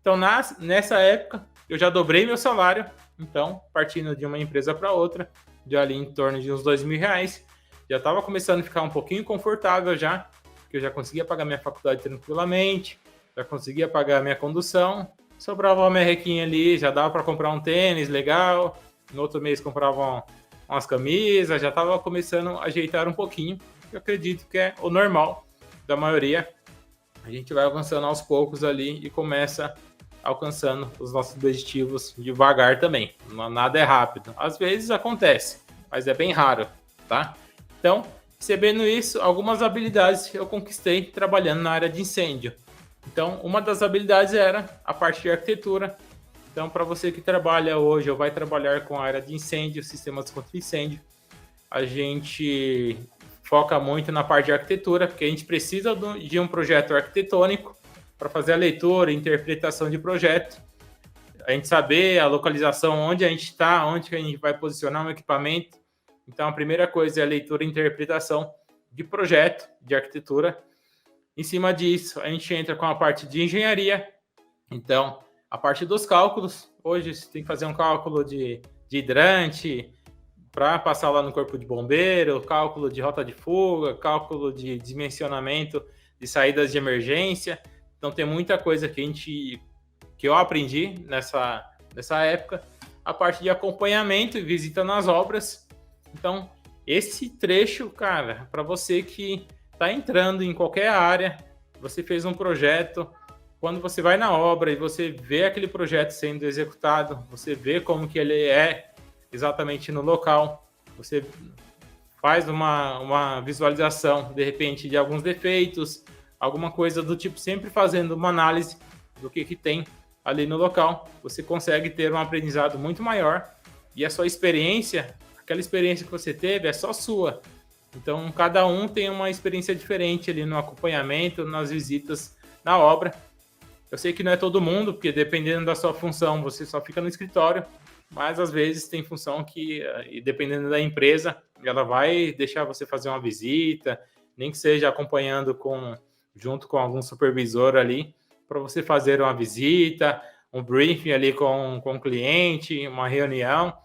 B: Então, nessa época, eu já dobrei meu salário. Então, partindo de uma empresa para outra, de ali em torno de uns R$2.000, já estava começando a ficar um pouquinho confortável já, porque eu já conseguia pagar minha faculdade tranquilamente, já conseguia pagar minha condução, sobrava uma merrequinha ali, já dava para comprar um tênis legal, no outro mês comprava umas camisas, já estava começando a ajeitar um pouquinho, eu acredito que é o normal da maioria. A gente vai avançando aos poucos ali e começa alcançando os nossos objetivos devagar também. Nada é rápido. Às vezes acontece, mas é bem raro, tá? Então, recebendo isso, algumas habilidades eu conquistei trabalhando na área de incêndio. Então, uma das habilidades era a parte de arquitetura. Então, para você que trabalha hoje ou vai trabalhar com a área de incêndio, sistemas contra incêndio, a gente foca muito na parte de arquitetura, porque a gente precisa de um projeto arquitetônico para fazer a leitura e interpretação de projeto, a gente saber a localização, onde a gente está, onde que a gente vai posicionar um equipamento. Então, a primeira coisa é a leitura e interpretação de projeto, de arquitetura. Em cima disso, a gente entra com a parte de engenharia. Então, a parte dos cálculos. Hoje, você tem que fazer um cálculo de hidrante para passar lá no corpo de bombeiro, cálculo de rota de fuga, cálculo de dimensionamento de saídas de emergência. Então, tem muita coisa que eu aprendi nessa época. A parte de acompanhamento e visita nas obras. Então, esse trecho, cara, para você que está entrando em qualquer área, você fez um projeto, quando você vai na obra e você vê aquele projeto sendo executado, você vê como que ele é exatamente no local, você faz uma visualização, de repente, de alguns defeitos, alguma coisa do tipo, sempre fazendo uma análise do que tem ali no local, você consegue ter um aprendizado muito maior e a sua experiência, aquela experiência que você teve é só sua. Então, cada um tem uma experiência diferente ali no acompanhamento, nas visitas na obra. Eu sei que não é todo mundo, porque dependendo da sua função, você só fica no escritório, mas às vezes tem função que, dependendo da empresa, ela vai deixar você fazer uma visita, nem que seja acompanhando junto com algum supervisor ali, para você fazer uma visita, um briefing ali com o cliente, uma reunião.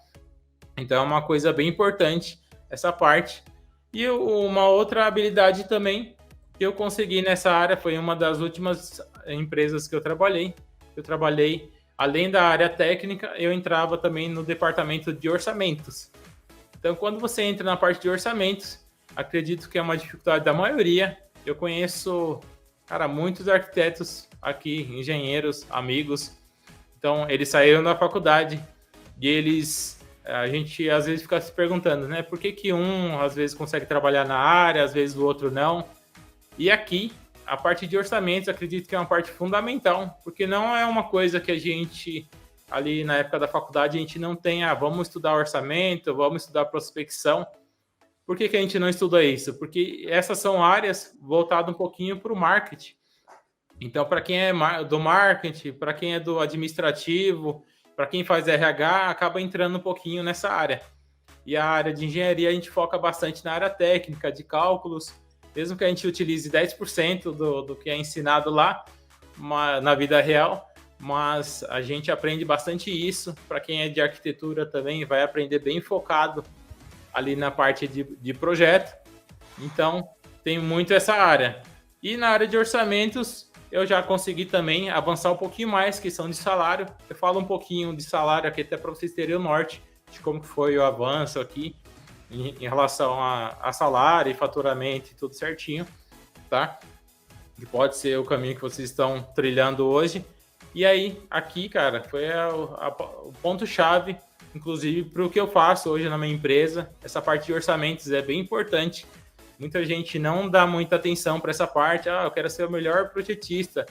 B: Então, é uma coisa bem importante essa parte. E uma outra habilidade também que eu consegui nessa área foi uma das últimas empresas que eu trabalhei. Eu trabalhei, além da área técnica, eu entrava também no departamento de orçamentos. Então, quando você entra na parte de orçamentos, acredito que é uma dificuldade da maioria. Eu conheço, cara, muitos arquitetos aqui, engenheiros, amigos. Então, eles saíram da faculdade e a gente às vezes fica se perguntando, né? Por que um às vezes consegue trabalhar na área, às vezes o outro não? E aqui, a parte de orçamentos, acredito que é uma parte fundamental, porque não é uma coisa que a gente, ali na época da faculdade, a gente não tem, vamos estudar orçamento, vamos estudar prospecção. Por que a gente não estuda isso? Porque essas são áreas voltadas um pouquinho para o marketing. Então, para quem é do marketing, para quem é do administrativo, para quem faz RH, acaba entrando um pouquinho nessa área. E a área de engenharia a gente foca bastante na área técnica, de cálculos, mesmo que a gente utilize 10% do que é ensinado lá na vida real, mas a gente aprende bastante isso. Para quem é de arquitetura também vai aprender bem focado ali na parte de projeto. Então, tem muito essa área. E na área de orçamentos, eu já consegui também avançar um pouquinho mais, questão de salário. Eu falo um pouquinho de salário aqui até para vocês terem o norte de como foi o avanço aqui em relação a salário e faturamento e tudo certinho, tá? Que pode ser o caminho que vocês estão trilhando hoje. E aí, aqui, cara, foi o ponto-chave, inclusive, para o que eu faço hoje na minha empresa. Essa parte de orçamentos é bem importante. Muita gente não dá muita atenção para essa parte. Eu quero ser o melhor projetista.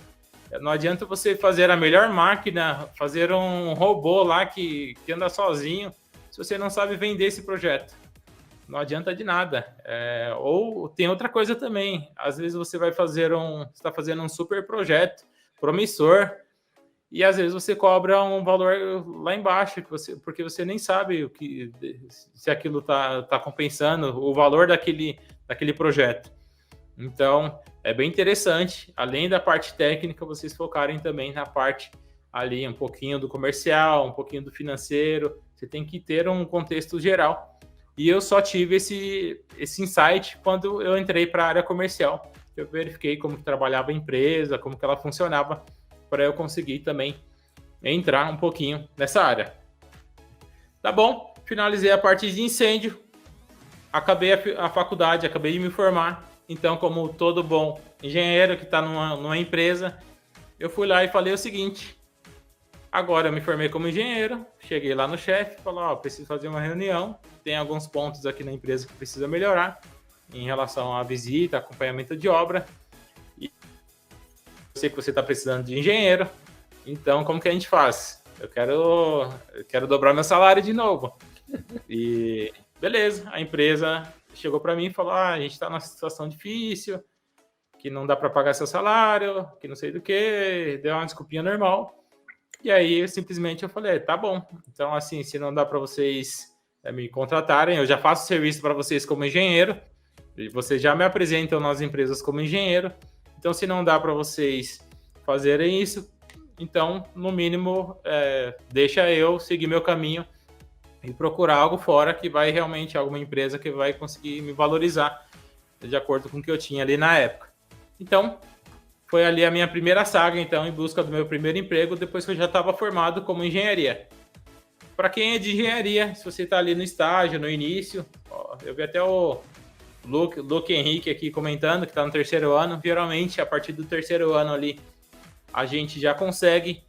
B: Não adianta você fazer a melhor máquina, fazer um robô lá que anda sozinho, se você não sabe vender esse projeto. Não adianta de nada. Ou tem outra coisa também. Às vezes você vai está fazendo um super projeto promissor e às vezes você cobra um valor lá embaixo porque você nem sabe se aquilo tá compensando o valor daquele projeto. Então, é bem interessante, além da parte técnica, vocês focarem também na parte ali, um pouquinho do comercial, um pouquinho do financeiro. Você tem que ter um contexto geral. E eu só tive esse insight quando eu entrei para a área comercial. Eu verifiquei como que trabalhava a empresa, como que ela funcionava, para eu conseguir também entrar um pouquinho nessa área. Tá bom, finalizei a parte de incêndio, acabei a faculdade, acabei de me formar. Então, como todo bom engenheiro que está numa empresa, eu fui lá e falei o seguinte: agora eu me formei como engenheiro, cheguei lá no chefe, falei, preciso fazer uma reunião, tem alguns pontos aqui na empresa que precisa melhorar em relação à visita, acompanhamento de obra. E eu sei que você está precisando de engenheiro, então como que a gente faz? Eu quero dobrar meu salário de novo. E beleza, a empresa chegou para mim e falou, a gente está numa situação difícil, que não dá para pagar seu salário, que não sei do que, deu uma desculpinha normal. E aí, simplesmente, eu falei, tá bom. Então, assim, se não dá para vocês me contratarem, eu já faço serviço para vocês como engenheiro, e vocês já me apresentam nas empresas como engenheiro. Então, se não dá para vocês fazerem isso, então, no mínimo, deixa eu seguir meu caminho e procurar algo fora que vai realmente, alguma empresa que vai conseguir me valorizar de acordo com o que eu tinha ali na época. Então, foi ali a minha primeira saga, então, em busca do meu primeiro emprego, depois que eu já estava formado como engenharia. Para quem é de engenharia, se você está ali no estágio, no início, eu vi até o Luke Henrique aqui comentando que está no terceiro ano. Geralmente, a partir do terceiro ano ali, a gente já consegue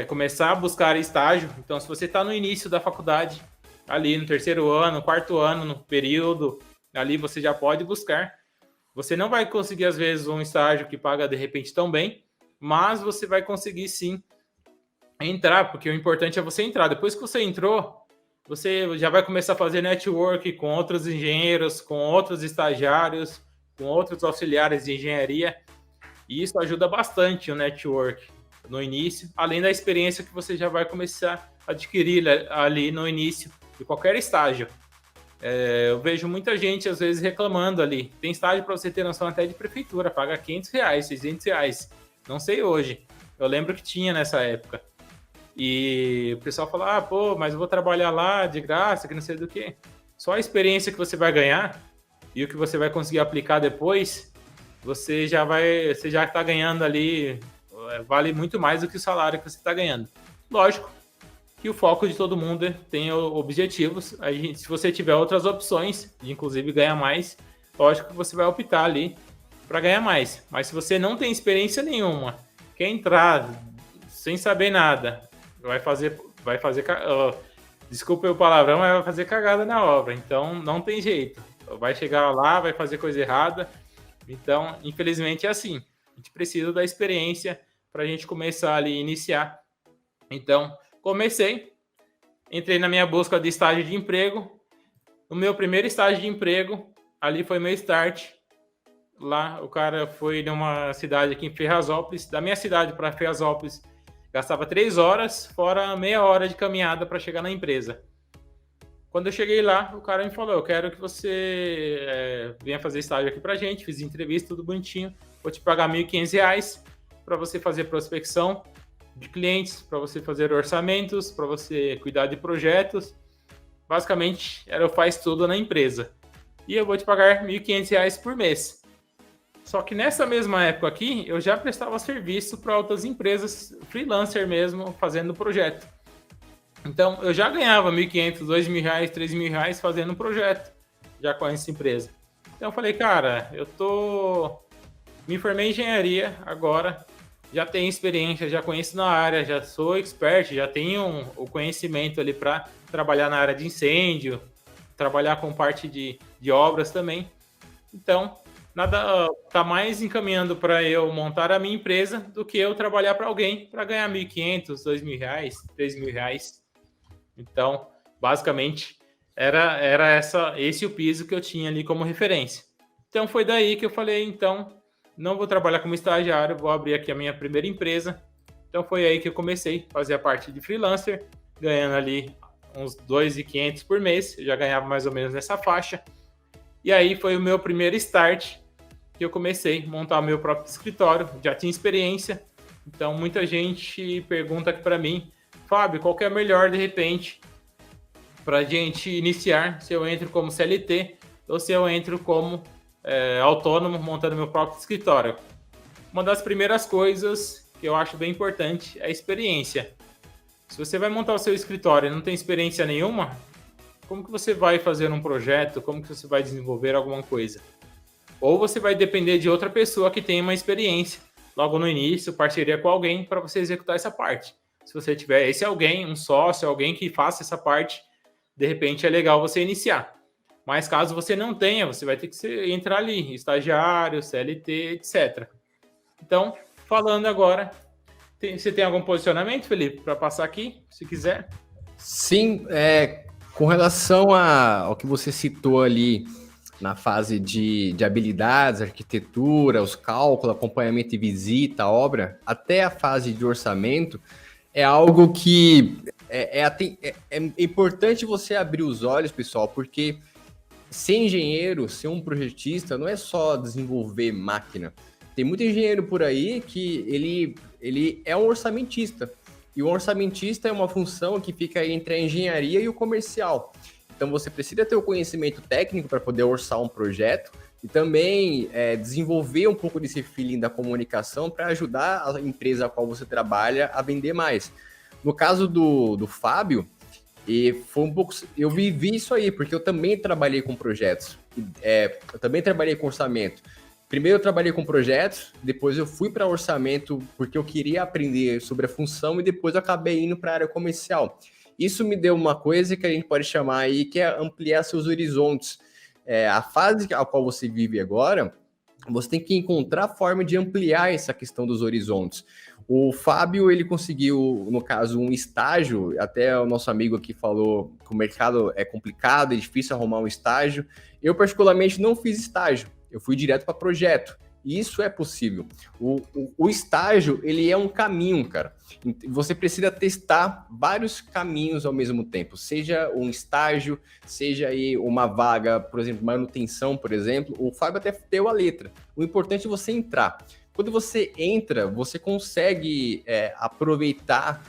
B: começar a buscar estágio. Então, se você está no início da faculdade, ali no terceiro ano, quarto ano, no período, ali você já pode buscar. Você não vai conseguir, às vezes, um estágio que paga, de repente, tão bem, mas você vai conseguir, sim, entrar, porque o importante é você entrar. Depois que você entrou, você já vai começar a fazer network com outros engenheiros, com outros estagiários, com outros auxiliares de engenharia, e isso ajuda bastante o network no início, além da experiência que você já vai começar a adquirir ali no início de qualquer estágio. Eu vejo muita gente, às vezes, reclamando ali. Tem estágio, para você ter noção, até de prefeitura, paga R$500, R$600. Não sei hoje. Eu lembro que tinha nessa época. E o pessoal fala, mas eu vou trabalhar lá de graça, que não sei do que. Só a experiência que você vai ganhar e o que você vai conseguir aplicar depois, você já está ganhando ali, vale muito mais do que o salário que você está ganhando. Lógico que o foco de todo mundo tem objetivos. Se você tiver outras opções, de inclusive ganhar mais, lógico que você vai optar ali para ganhar mais. Mas se você não tem experiência nenhuma, quer entrar sem saber nada, desculpa o palavrão, mas vai fazer cagada na obra. Então, não tem jeito. Vai chegar lá, vai fazer coisa errada. Então, infelizmente é assim. A gente precisa da experiência para a gente começar ali, iniciar. Então, comecei, entrei na minha busca de estágio de emprego. No meu primeiro estágio de emprego, ali foi meu start. Lá, o cara foi numa cidade aqui em Ferrazópolis. Da minha cidade para Ferrazópolis, gastava 3 horas, fora meia hora de caminhada para chegar na empresa. Quando eu cheguei lá, o cara me falou, eu quero que você venha fazer estágio aqui pra gente, fiz entrevista, tudo bonitinho, vou te pagar R$ 1.500 para você fazer prospecção de clientes, para você fazer orçamentos, para você cuidar de projetos. Basicamente, era o faz tudo na empresa. E eu vou te pagar R$ 1.500 por mês. Só que nessa mesma época aqui, eu já prestava serviço para outras empresas, freelancer mesmo, fazendo projeto. Então, eu já ganhava R$ 1.500, R$ 2.000, R$ 3.000 fazendo um projeto, já com essa empresa. Então, eu falei, cara, me formei em engenharia agora, já tenho experiência, já conheço na área, já sou expert, já tenho o conhecimento ali para trabalhar na área de incêndio, trabalhar com parte de obras também. Então, nada tá mais encaminhando para eu montar a minha empresa do que eu trabalhar para alguém para ganhar R$ 1.500, R$ 2.000, R$ 3.000. Então, basicamente, era esse o piso que eu tinha ali como referência. Então, foi daí que eu falei, então, não vou trabalhar como estagiário, vou abrir aqui a minha primeira empresa. Então, foi aí que eu comecei a fazer a parte de freelancer, ganhando ali uns R$ 2.500 por mês, eu já ganhava mais ou menos nessa faixa. E aí foi o meu primeiro start, que eu comecei a montar o meu próprio escritório, já tinha experiência. Então, muita gente pergunta aqui para mim, Fábio, qual que é melhor, de repente, para a gente iniciar, se eu entro como CLT ou se eu entro como autônomo, montando meu próprio escritório? Uma das primeiras coisas que eu acho bem importante é a experiência. Se você vai montar o seu escritório e não tem experiência nenhuma, como que você vai fazer um projeto? Como que você vai desenvolver alguma coisa? Ou você vai depender de outra pessoa que tenha uma experiência, logo no início, parceria com alguém para você executar essa parte. Se você tiver esse alguém, um sócio, alguém que faça essa parte, de repente é legal você iniciar. Mas caso você não tenha, você vai ter que entrar ali, estagiário, CLT, etc. Então, falando agora, você tem algum posicionamento, Felipe, para passar aqui, se quiser?
A: Sim, com relação ao que você citou ali na fase de habilidades, arquitetura, os cálculos, acompanhamento e visita, obra, até a fase de orçamento, é algo que é importante você abrir os olhos, pessoal, porque ser engenheiro, ser um projetista, não é só desenvolver máquina. Tem muito engenheiro por aí que ele é um orçamentista. E o orçamentista é uma função que fica entre a engenharia e o comercial. Então você precisa ter o conhecimento técnico para poder orçar um projeto e também desenvolver um pouco desse feeling da comunicação para ajudar a empresa a qual você trabalha a vender mais. No caso do Fábio, foi um pouco. Eu vivi isso aí, porque eu também trabalhei com projetos. Eu também trabalhei com orçamento. Primeiro eu trabalhei com projetos, depois eu fui para orçamento porque eu queria aprender sobre a função e depois eu acabei indo para a área comercial. Isso me deu uma coisa que a gente pode chamar aí, que é ampliar seus horizontes. A fase a qual você vive agora, você tem que encontrar forma de ampliar essa questão dos horizontes. O Fábio, ele conseguiu, no caso, um estágio, até o nosso amigo aqui falou que o mercado é complicado, é difícil arrumar um estágio. Eu, particularmente, não fiz estágio, eu fui direto para projeto. E isso é possível. O estágio, ele é um caminho, cara. Você precisa testar vários caminhos ao mesmo tempo. Seja um estágio, seja aí uma vaga, por exemplo, manutenção, por exemplo. O Fábio até deu a letra. O importante é você entrar. Quando você entra, você consegue aproveitar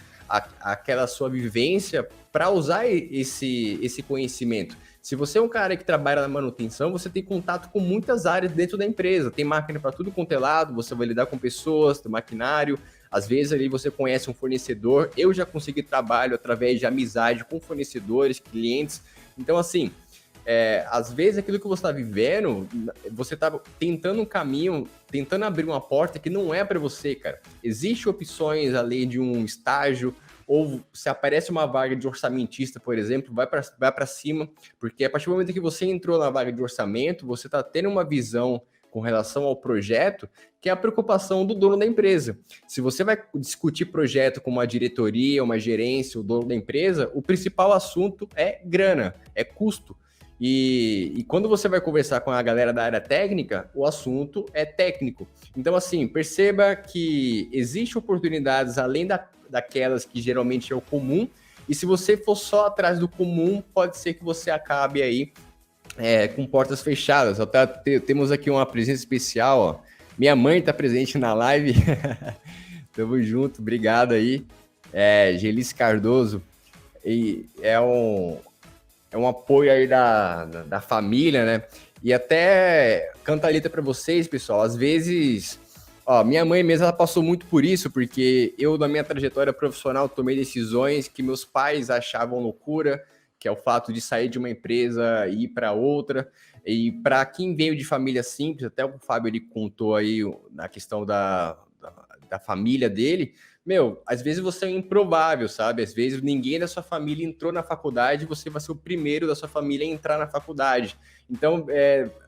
A: aquela sua vivência para usar esse conhecimento. Se você é um cara que trabalha na manutenção, você tem contato com muitas áreas dentro da empresa. Tem máquina para tudo quanto é lado, você vai lidar com pessoas, tem maquinário. Às vezes ali você conhece um fornecedor. Eu já consegui trabalho através de amizade com fornecedores, clientes. Então, assim, às vezes aquilo que você está vivendo, você está tentando um caminho, tentando abrir uma porta que não é para você, cara. Existem opções além de um estágio, ou se aparece uma vaga de orçamentista, por exemplo, vai para cima, porque a partir do momento que você entrou na vaga de orçamento, você está tendo uma visão com relação ao projeto, que é a preocupação do dono da empresa. Se você vai discutir projeto com uma diretoria, uma gerência, o dono da empresa, o principal assunto é grana, é custo. E quando você vai conversar com a galera da área técnica, o assunto é técnico. Então, assim, perceba que existem oportunidades além daquelas que geralmente é o comum, E se você for só atrás do comum, pode ser que você acabe aí com portas fechadas. Até temos aqui uma presença especial, ó. Minha mãe está presente na live. Tamo junto, obrigado aí. Gelice Cardoso. E é um apoio aí da família, né? E até canto a letra para vocês, pessoal. Às vezes, minha mãe mesmo, ela passou muito por isso, porque eu, na minha trajetória profissional, tomei decisões que meus pais achavam loucura, que é o fato de sair de uma empresa e ir para outra. E para quem veio de família simples, até o Fábio ele contou aí na questão da família dele, às vezes você é improvável, sabe? Às vezes ninguém da sua família entrou na faculdade, você vai ser o primeiro da sua família a entrar na faculdade. Então,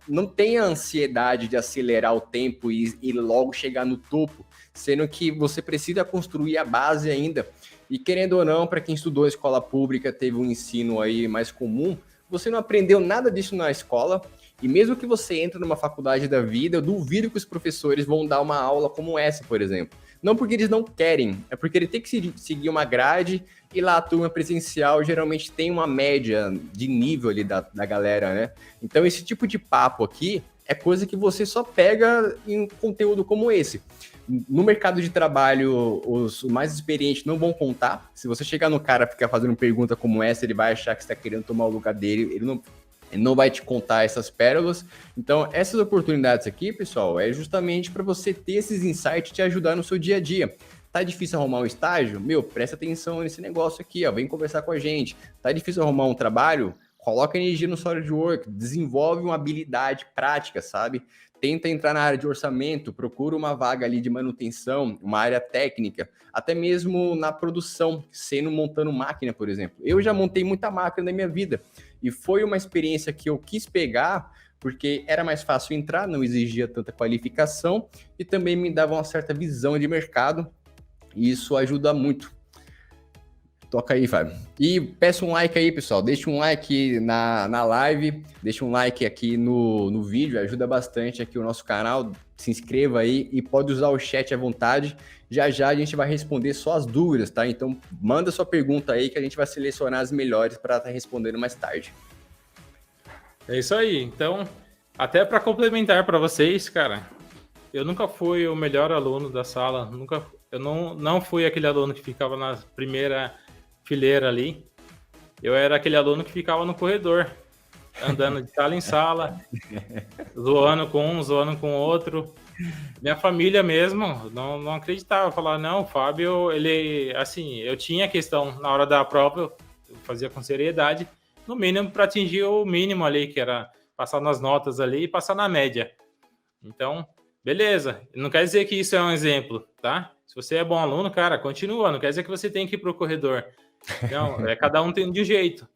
A: não tenha ansiedade de acelerar o tempo e logo chegar no topo, sendo que você precisa construir a base ainda. E querendo ou não, para quem estudou escola pública, teve um ensino aí mais comum, você não aprendeu nada disso na escola, e mesmo que você entre numa faculdade da vida, eu duvido que os professores vão dar uma aula como essa, por exemplo. Não porque eles não querem, é porque ele tem que seguir uma grade, e lá a turma presencial geralmente tem uma média de nível ali da galera, né? Então esse tipo de papo aqui é coisa que você só pega em conteúdo como esse. No mercado de trabalho, os mais experientes não vão contar. Se você chegar no cara e ficar fazendo pergunta como essa, ele vai achar que você está querendo tomar o lugar dele, ele não vai te contar essas pérolas. Então, essas oportunidades aqui, pessoal, é justamente para você ter esses insights e te ajudar no seu dia a dia. Tá difícil arrumar um estágio? Presta atenção nesse negócio aqui, ó, vem conversar com a gente. Tá difícil arrumar um trabalho? Coloca energia no SolidWorks, desenvolve uma habilidade prática, sabe? Tenta entrar na área de orçamento, procura uma vaga ali de manutenção, uma área técnica, até mesmo na produção, montando máquina, por exemplo. Eu já montei muita máquina na minha vida, e foi uma experiência que eu quis pegar, porque era mais fácil entrar, não exigia tanta qualificação, e também me dava uma certa visão de mercado, e isso ajuda muito. Toca aí, Fábio. E peço um like aí, pessoal. Deixa um like na live, deixa um like aqui no vídeo, ajuda bastante aqui o nosso canal. Se inscreva aí e pode usar o chat à vontade. Já a gente vai responder só as dúvidas, tá? Então manda sua pergunta aí que a gente vai selecionar as melhores para estar respondendo mais tarde.
B: É isso aí. Então, até para complementar para vocês, cara, eu nunca fui o melhor aluno da sala, eu não fui aquele aluno que ficava na primeira fileira ali. Eu era aquele aluno que ficava no corredor, andando de sala em sala, zoando com um, zoando com o outro. Minha família mesmo não acreditava, falava, não, o Fábio, ele, assim, eu tinha questão na hora da prova, eu fazia com seriedade, no mínimo para atingir o mínimo ali, que era passar nas notas ali e passar na média. Então, beleza, não quer dizer que isso é um exemplo, tá? Se você é bom aluno, cara, continua, não quer dizer que você tem que ir pro corredor. Não, cada um tem de um jeito.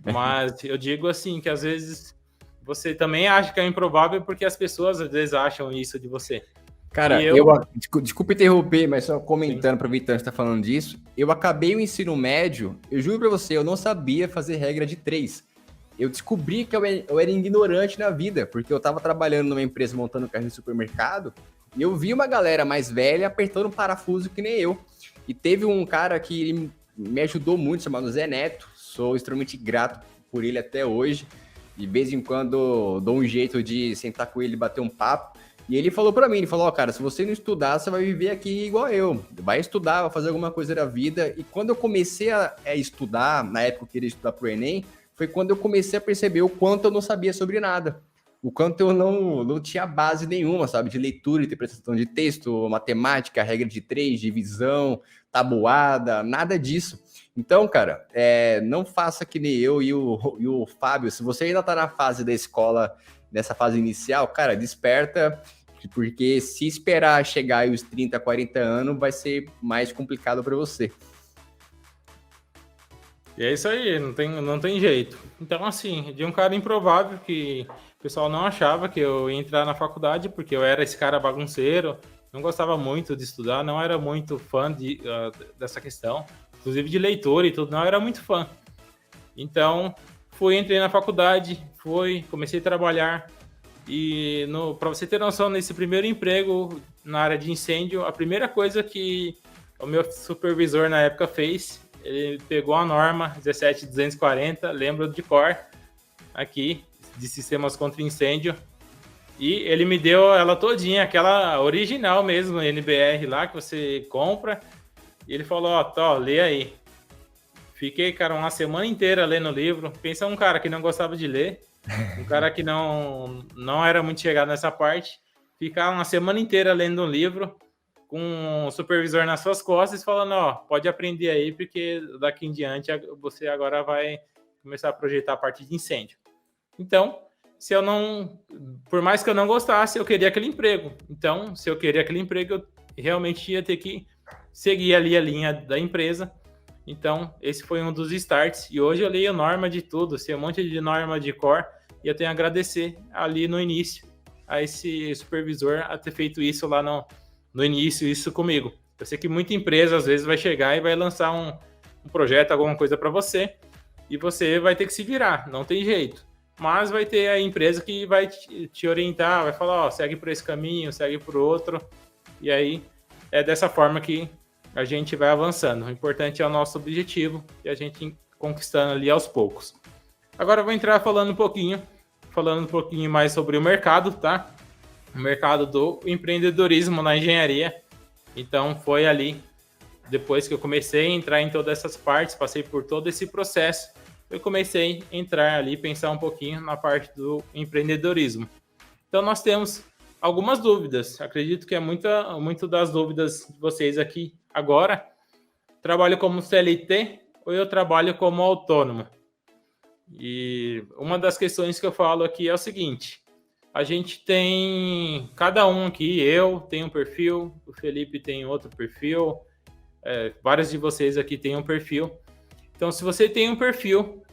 B: Mas eu digo assim, que às vezes você também acha que é improvável porque as pessoas às vezes acham isso de você.
A: Cara, desculpa interromper, mas só comentando, aproveitando que você tá falando disso, eu acabei o ensino médio, eu juro pra você, eu não sabia fazer regra de 3. Eu descobri que eu era ignorante na vida, porque eu tava trabalhando numa empresa montando carrinho de supermercado, e eu vi uma galera mais velha apertando um parafuso que nem eu. E teve um cara que me ajudou muito, chamado Zé Neto, sou extremamente grato por ele até hoje, de vez em quando dou um jeito de sentar com ele e bater um papo, e ele falou pra mim, ele falou, cara, se você não estudar, você vai viver aqui igual eu, vai estudar, vai fazer alguma coisa da vida, e quando eu comecei a estudar, na época que eu queria estudar pro Enem, foi quando eu comecei a perceber o quanto eu não sabia sobre nada, o quanto eu não tinha base nenhuma, sabe, de leitura, interpretação de texto, matemática, regra de 3, divisão, tabuada, nada disso. Então, cara, não faça que nem eu e o Fábio. Se você ainda tá na fase da escola, nessa fase inicial, cara, desperta, porque se esperar chegar aí os 30, 40 anos, vai ser mais complicado para você.
B: E é isso aí, não tem jeito. Então, assim, de um cara improvável que o pessoal não achava que eu ia entrar na faculdade, porque eu era esse cara bagunceiro, não gostava muito de estudar, não era muito fã dessa questão, inclusive de leitura e tudo, não era muito fã. Então, entrei na faculdade, comecei a trabalhar, e para você ter noção, nesse primeiro emprego na área de incêndio, a primeira coisa que o meu supervisor na época fez, ele pegou a norma 17240, lembro de cor, aqui, de sistemas contra incêndio, e ele me deu ela todinha, aquela original mesmo, NBR lá, que você compra, e ele falou, ó, lê aí. Fiquei, cara, uma semana inteira lendo o livro. Pensa um cara que não gostava de ler, um cara que não era muito chegado nessa parte, ficar uma semana inteira lendo um livro, com um supervisor nas suas costas, falando, ó, pode aprender aí, porque daqui em diante você agora vai começar a projetar a parte de incêndio. Então, por mais que eu não gostasse, eu queria aquele emprego. Então, se eu queria aquele emprego, eu realmente ia ter que seguir ali a linha da empresa. Então, esse foi um dos starts. E hoje eu leio norma de tudo, sei um monte de norma de core. E eu tenho a agradecer ali no início a esse supervisor a ter feito isso lá no início, isso comigo. Eu sei que muita empresa, às vezes, vai chegar e vai lançar um projeto, alguma coisa para você. E você vai ter que se virar, não tem jeito. Mas vai ter a empresa que vai te orientar, vai falar, ó, segue por esse caminho, segue por outro. E aí, é dessa forma que a gente vai avançando. O importante é o nosso objetivo e a gente conquistando ali aos poucos. Agora eu vou entrar falando um pouquinho mais sobre o mercado, tá? O mercado do empreendedorismo na engenharia. Então foi ali, depois que eu comecei a entrar em todas essas partes, passei por todo esse processo, eu comecei a entrar ali, pensar um pouquinho na parte do empreendedorismo. Então nós temos algumas dúvidas. Acredito que é muito das dúvidas de vocês aqui agora. Trabalho como CLT ou eu trabalho como autônomo? E uma das questões que eu falo aqui é o seguinte: a gente tem, cada um aqui, eu tenho um perfil, o Felipe tem outro perfil, vários de vocês aqui têm um perfil. Então, se você tem um perfil,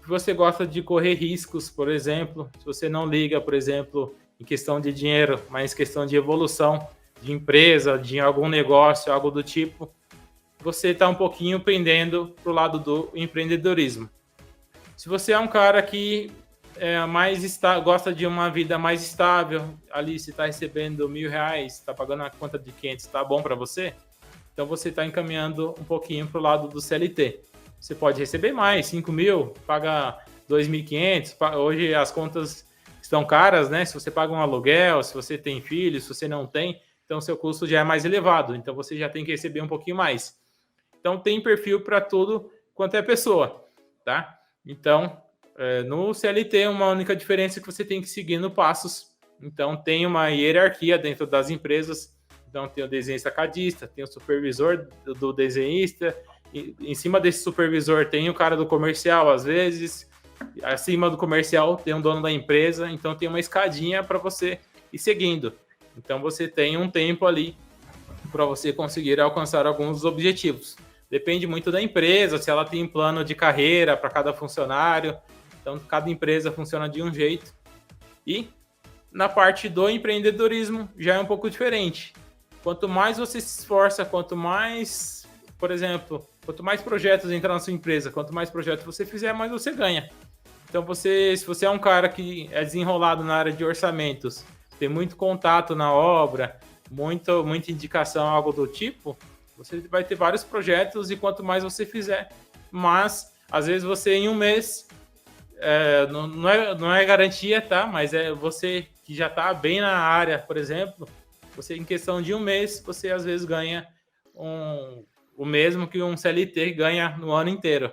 B: que você gosta de correr riscos, por exemplo, se você não liga, por exemplo, em questão de dinheiro, mas em questão de evolução de empresa, de algum negócio, algo do tipo, você está um pouquinho pendendo para o lado do empreendedorismo. Se você é um cara que gosta de uma vida mais estável, ali você está recebendo R$1.000, está pagando a conta de 500, está bom para você? Então você está encaminhando um pouquinho para o lado do CLT. Você pode receber mais, 5.000, paga 2.500. Hoje as contas estão caras, né? Se você paga um aluguel, se você tem filhos, se você não tem, então seu custo já é mais elevado. Então você já tem que receber um pouquinho mais. Então tem perfil para tudo quanto é pessoa, tá? Então, no CLT, uma única diferença é que você tem que seguir no passos. Então tem uma hierarquia dentro das empresas. Então tem o desenhista cadista, tem o supervisor do desenhista. Em cima desse supervisor tem o cara do comercial, às vezes. Acima do comercial tem um dono da empresa. Então tem uma escadinha para você ir seguindo. Então você tem um tempo ali para você conseguir alcançar alguns objetivos. Depende muito da empresa, se ela tem um plano de carreira para cada funcionário. Então cada empresa funciona de um jeito. E na parte do empreendedorismo já é um pouco diferente. Quanto mais você se esforça, quanto mais, por exemplo, quanto mais projetos entrar na sua empresa, quanto mais projetos você fizer, mais você ganha. Então, se você é um cara que é desenrolado na área de orçamentos, tem muito contato na obra, muita indicação, algo do tipo, você vai ter vários projetos e quanto mais você fizer. Mas, às vezes, você em um mês, não é garantia, tá? Mas é você que já está bem na área, por exemplo, você em questão de um mês, você às vezes ganha o mesmo que um CLT ganha no ano inteiro,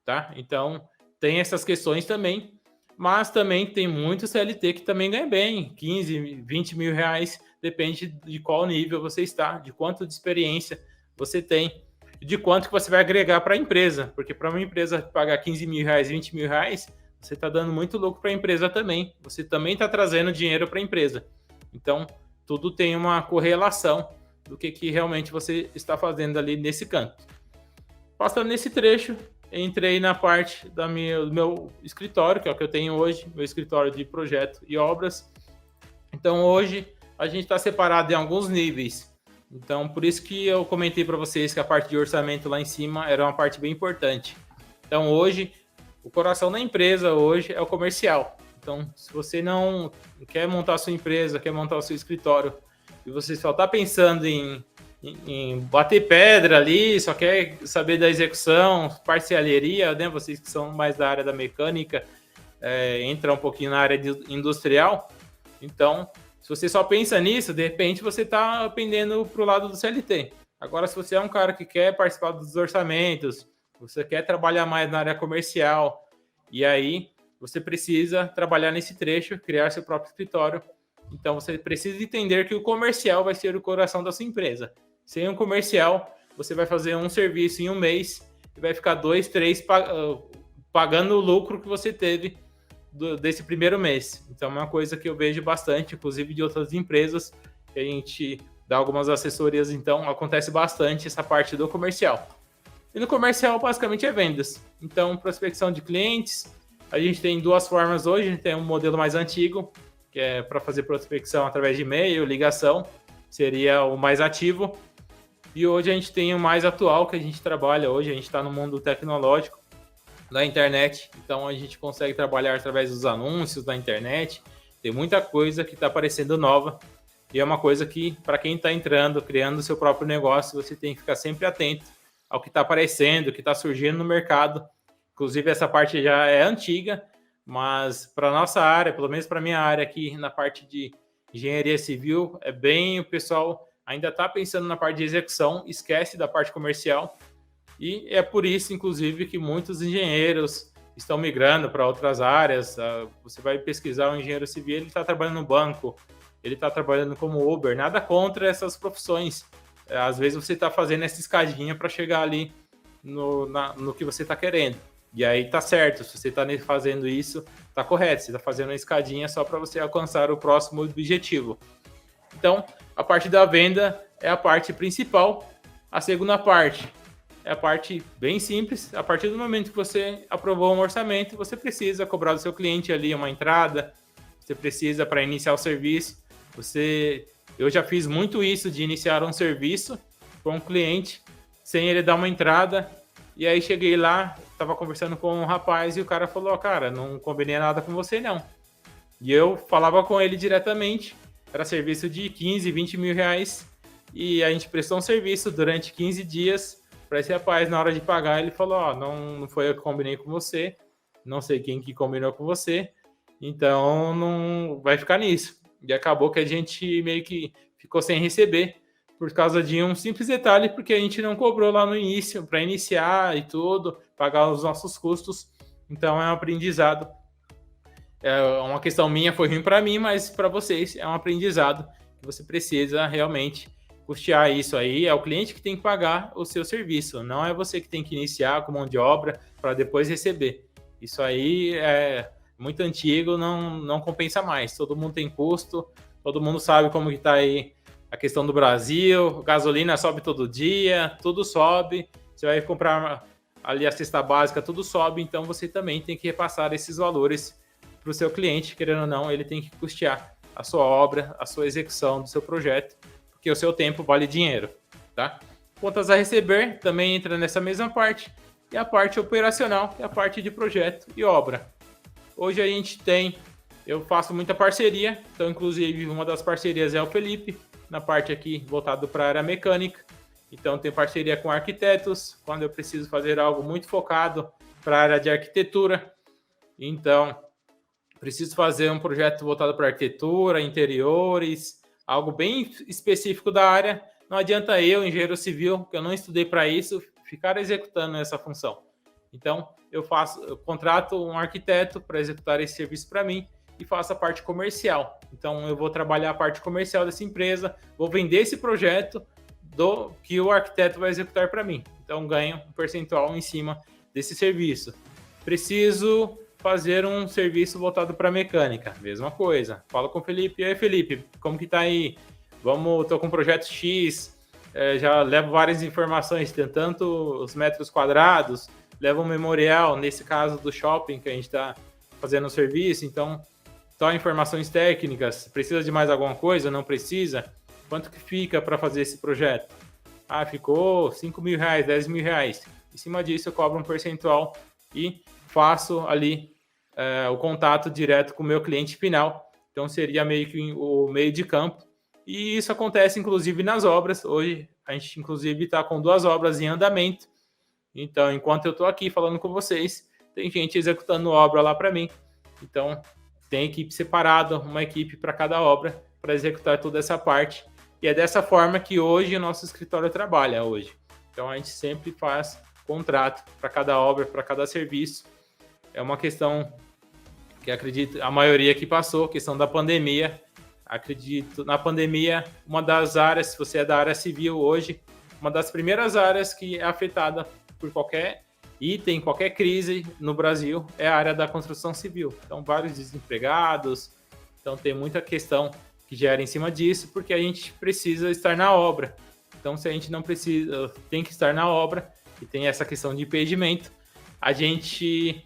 B: tá? Então, tem essas questões também, mas também tem muito CLT que também ganha bem, 15, 20 mil reais, depende de qual nível você está, de quanto de experiência você tem, de quanto que você vai agregar para a empresa, porque para uma empresa pagar 15 mil reais, 20 mil reais, você está dando muito lucro para a empresa também, você também está trazendo dinheiro para a empresa. Então, tudo tem uma correlação do que realmente você está fazendo ali nesse canto. Passando nesse trecho, entrei na parte do meu escritório, que é o que eu tenho hoje, meu escritório de projeto e obras. Então, hoje, a gente está separado em alguns níveis. Então, por isso que eu comentei para vocês que a parte de orçamento lá em cima era uma parte bem importante. Então, hoje, o coração da empresa hoje é o comercial. Então, se você não quer montar a sua empresa, quer montar o seu escritório, e você só está pensando em em bater pedra ali, só quer saber da execução, parcealheria, né? Vocês que são mais da área da mecânica, entram um pouquinho na área industrial. Então, se você só pensa nisso, de repente você está pendendo para o lado do CLT. Agora, se você é um cara que quer participar dos orçamentos, você quer trabalhar mais na área comercial, e aí você precisa trabalhar nesse trecho, criar seu próprio escritório. Então, você precisa entender que o comercial vai ser o coração da sua empresa. Sem um comercial, você vai fazer um serviço em um mês e vai ficar 2, 3 pagando o lucro que você teve desse primeiro mês. Então, é uma coisa que eu vejo bastante, inclusive de outras empresas, que a gente dá algumas assessorias, então acontece bastante essa parte do comercial. E no comercial, basicamente, é vendas. Então, prospecção de clientes, a gente tem duas formas hoje, a gente tem um modelo mais antigo, que é para fazer prospecção através de e-mail, ligação, seria o mais ativo. E hoje a gente tem o mais atual que a gente trabalha hoje, a gente está no mundo tecnológico, da internet, então a gente consegue trabalhar através dos anúncios da internet, tem muita coisa que está aparecendo nova, e é uma coisa que, para quem está entrando, criando o seu próprio negócio, você tem que ficar sempre atento ao que está aparecendo, o que está surgindo no mercado. Inclusive, essa parte já é antiga, mas para a nossa área, pelo menos para a minha área aqui, na parte de engenharia civil, é bem, o pessoal ainda está pensando na parte de execução, esquece da parte comercial, e é por isso, inclusive, que muitos engenheiros estão migrando para outras áreas. Você vai pesquisar um engenheiro civil, ele está trabalhando no banco, ele está trabalhando como Uber, nada contra essas profissões. Às vezes você está fazendo essa escadinha para chegar ali no que você está querendo. E aí tá certo, se você está fazendo isso, tá correto. Você está fazendo uma escadinha só para você alcançar o próximo objetivo. Então, a parte da venda é a parte principal. A segunda parte é a parte bem simples. A partir do momento que você aprovou um orçamento, você precisa cobrar do seu cliente ali uma entrada, você precisa para iniciar o serviço. Eu já fiz muito isso de iniciar um serviço com um cliente sem ele dar uma entrada, e aí cheguei lá, estava conversando com um rapaz e o cara falou: cara, não combinei nada com você não. E eu falava com ele diretamente, era serviço de 15, 20 mil reais, e a gente prestou um serviço durante 15 dias para esse rapaz. Na hora de pagar, ele falou: não foi eu que combinei com você, não sei quem que combinou com você, então não vai ficar nisso. E acabou que a gente meio que ficou sem receber por causa de um simples detalhe, porque a gente não cobrou lá no início, para iniciar e tudo, pagar os nossos custos. Então é um aprendizado. É uma questão minha, foi ruim para mim, mas para vocês é um aprendizado que você precisa realmente custear isso aí. É o cliente que tem que pagar o seu serviço, não é você que tem que iniciar com mão de obra para depois receber. Isso aí é muito antigo, não compensa mais. Todo mundo tem custo, todo mundo sabe como que está aí a questão do Brasil, gasolina sobe todo dia, tudo sobe. Você vai comprar ali a cesta básica, tudo sobe, então você também tem que repassar esses valores para o seu cliente, querendo ou não, ele tem que custear a sua obra, a sua execução do seu projeto, porque o seu tempo vale dinheiro, tá? Contas a receber também entra nessa mesma parte, e a parte operacional, que é a parte de projeto e obra. Hoje a gente eu faço muita parceria, então inclusive uma das parcerias é o Felipe, na parte aqui voltado para a área mecânica. Então tem parceria com arquitetos, quando eu preciso fazer algo muito focado para a área de arquitetura. Então, preciso fazer um projeto voltado para arquitetura, interiores, algo bem específico da área. Não adianta eu, engenheiro civil, que eu não estudei para isso, ficar executando essa função. Então, eu contrato um arquiteto para executar esse serviço para mim e faço a parte comercial. Então, eu vou trabalhar a parte comercial dessa empresa, vou vender esse projeto que o arquiteto vai executar para mim. Então, ganho um percentual em cima desse serviço. Preciso fazer um serviço voltado para mecânica, mesma coisa. Falo com o Felipe: e aí, Felipe, como que tá aí? Tô com um projeto X, já levo várias informações, tem tanto os metros quadrados, levo um memorial, nesse caso do shopping que a gente está fazendo o serviço, então só informações técnicas. Precisa de mais alguma coisa? Não precisa? Quanto que fica para fazer esse projeto? Ficou 5 mil reais, 10 mil reais. Em cima disso eu cobro um percentual e faço ali o contato direto com o meu cliente final. Então seria meio que o meio de campo. E isso acontece, inclusive, nas obras. Hoje, a gente, inclusive, está com 2 obras em andamento. Então, enquanto eu estou aqui falando com vocês, tem gente executando obra lá para mim. Então, tem equipe separada, uma equipe para cada obra, para executar toda essa parte. E é dessa forma que hoje o nosso escritório trabalha hoje. Então, a gente sempre faz contrato para cada obra, para cada serviço. É uma questão que acredito a maioria que passou, questão da pandemia. Acredito, na pandemia, uma das áreas, se você é da área civil hoje, uma das primeiras áreas que é afetada por qualquer item, qualquer crise no Brasil é a área da construção civil. Então, vários desempregados, então tem muita questão que gera em cima disso, porque a gente precisa estar na obra. Então, se a gente não precisa, tem que estar na obra, e tem essa questão de impedimento, a gente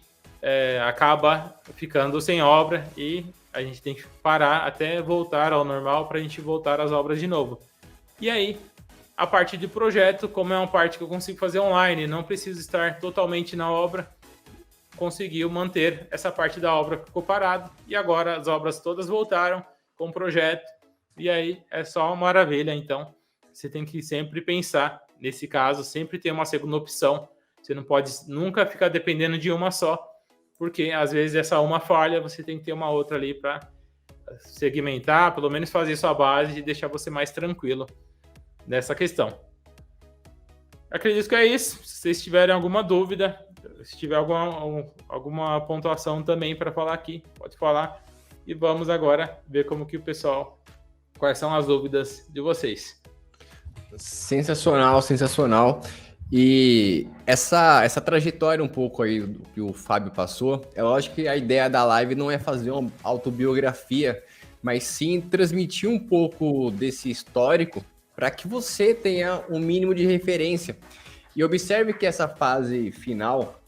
B: acaba ficando sem obra e a gente tem que parar até voltar ao normal para a gente voltar às obras de novo. E aí, a parte de projeto, como é uma parte que eu consigo fazer online, não preciso estar totalmente na obra, conseguiu manter essa parte da obra que ficou parada, e agora as obras todas voltaram com o projeto, e aí é só uma maravilha. Então, você tem que sempre pensar, nesse caso, sempre ter uma segunda opção, você não pode nunca ficar dependendo de uma só, porque às vezes essa uma falha, você tem que ter uma outra ali para segmentar, pelo menos fazer sua base e deixar você mais tranquilo nessa questão. Acredito que é isso. Se vocês tiverem alguma dúvida, se tiver alguma pontuação também para falar aqui, pode falar. E vamos agora ver como que o pessoal, quais são as dúvidas de vocês.
A: Sensacional, sensacional. E essa trajetória um pouco aí do que o Fábio passou, é lógico que a ideia da live não é fazer uma autobiografia, mas sim transmitir um pouco desse histórico para que você tenha um mínimo de referência. E observe que essa fase final,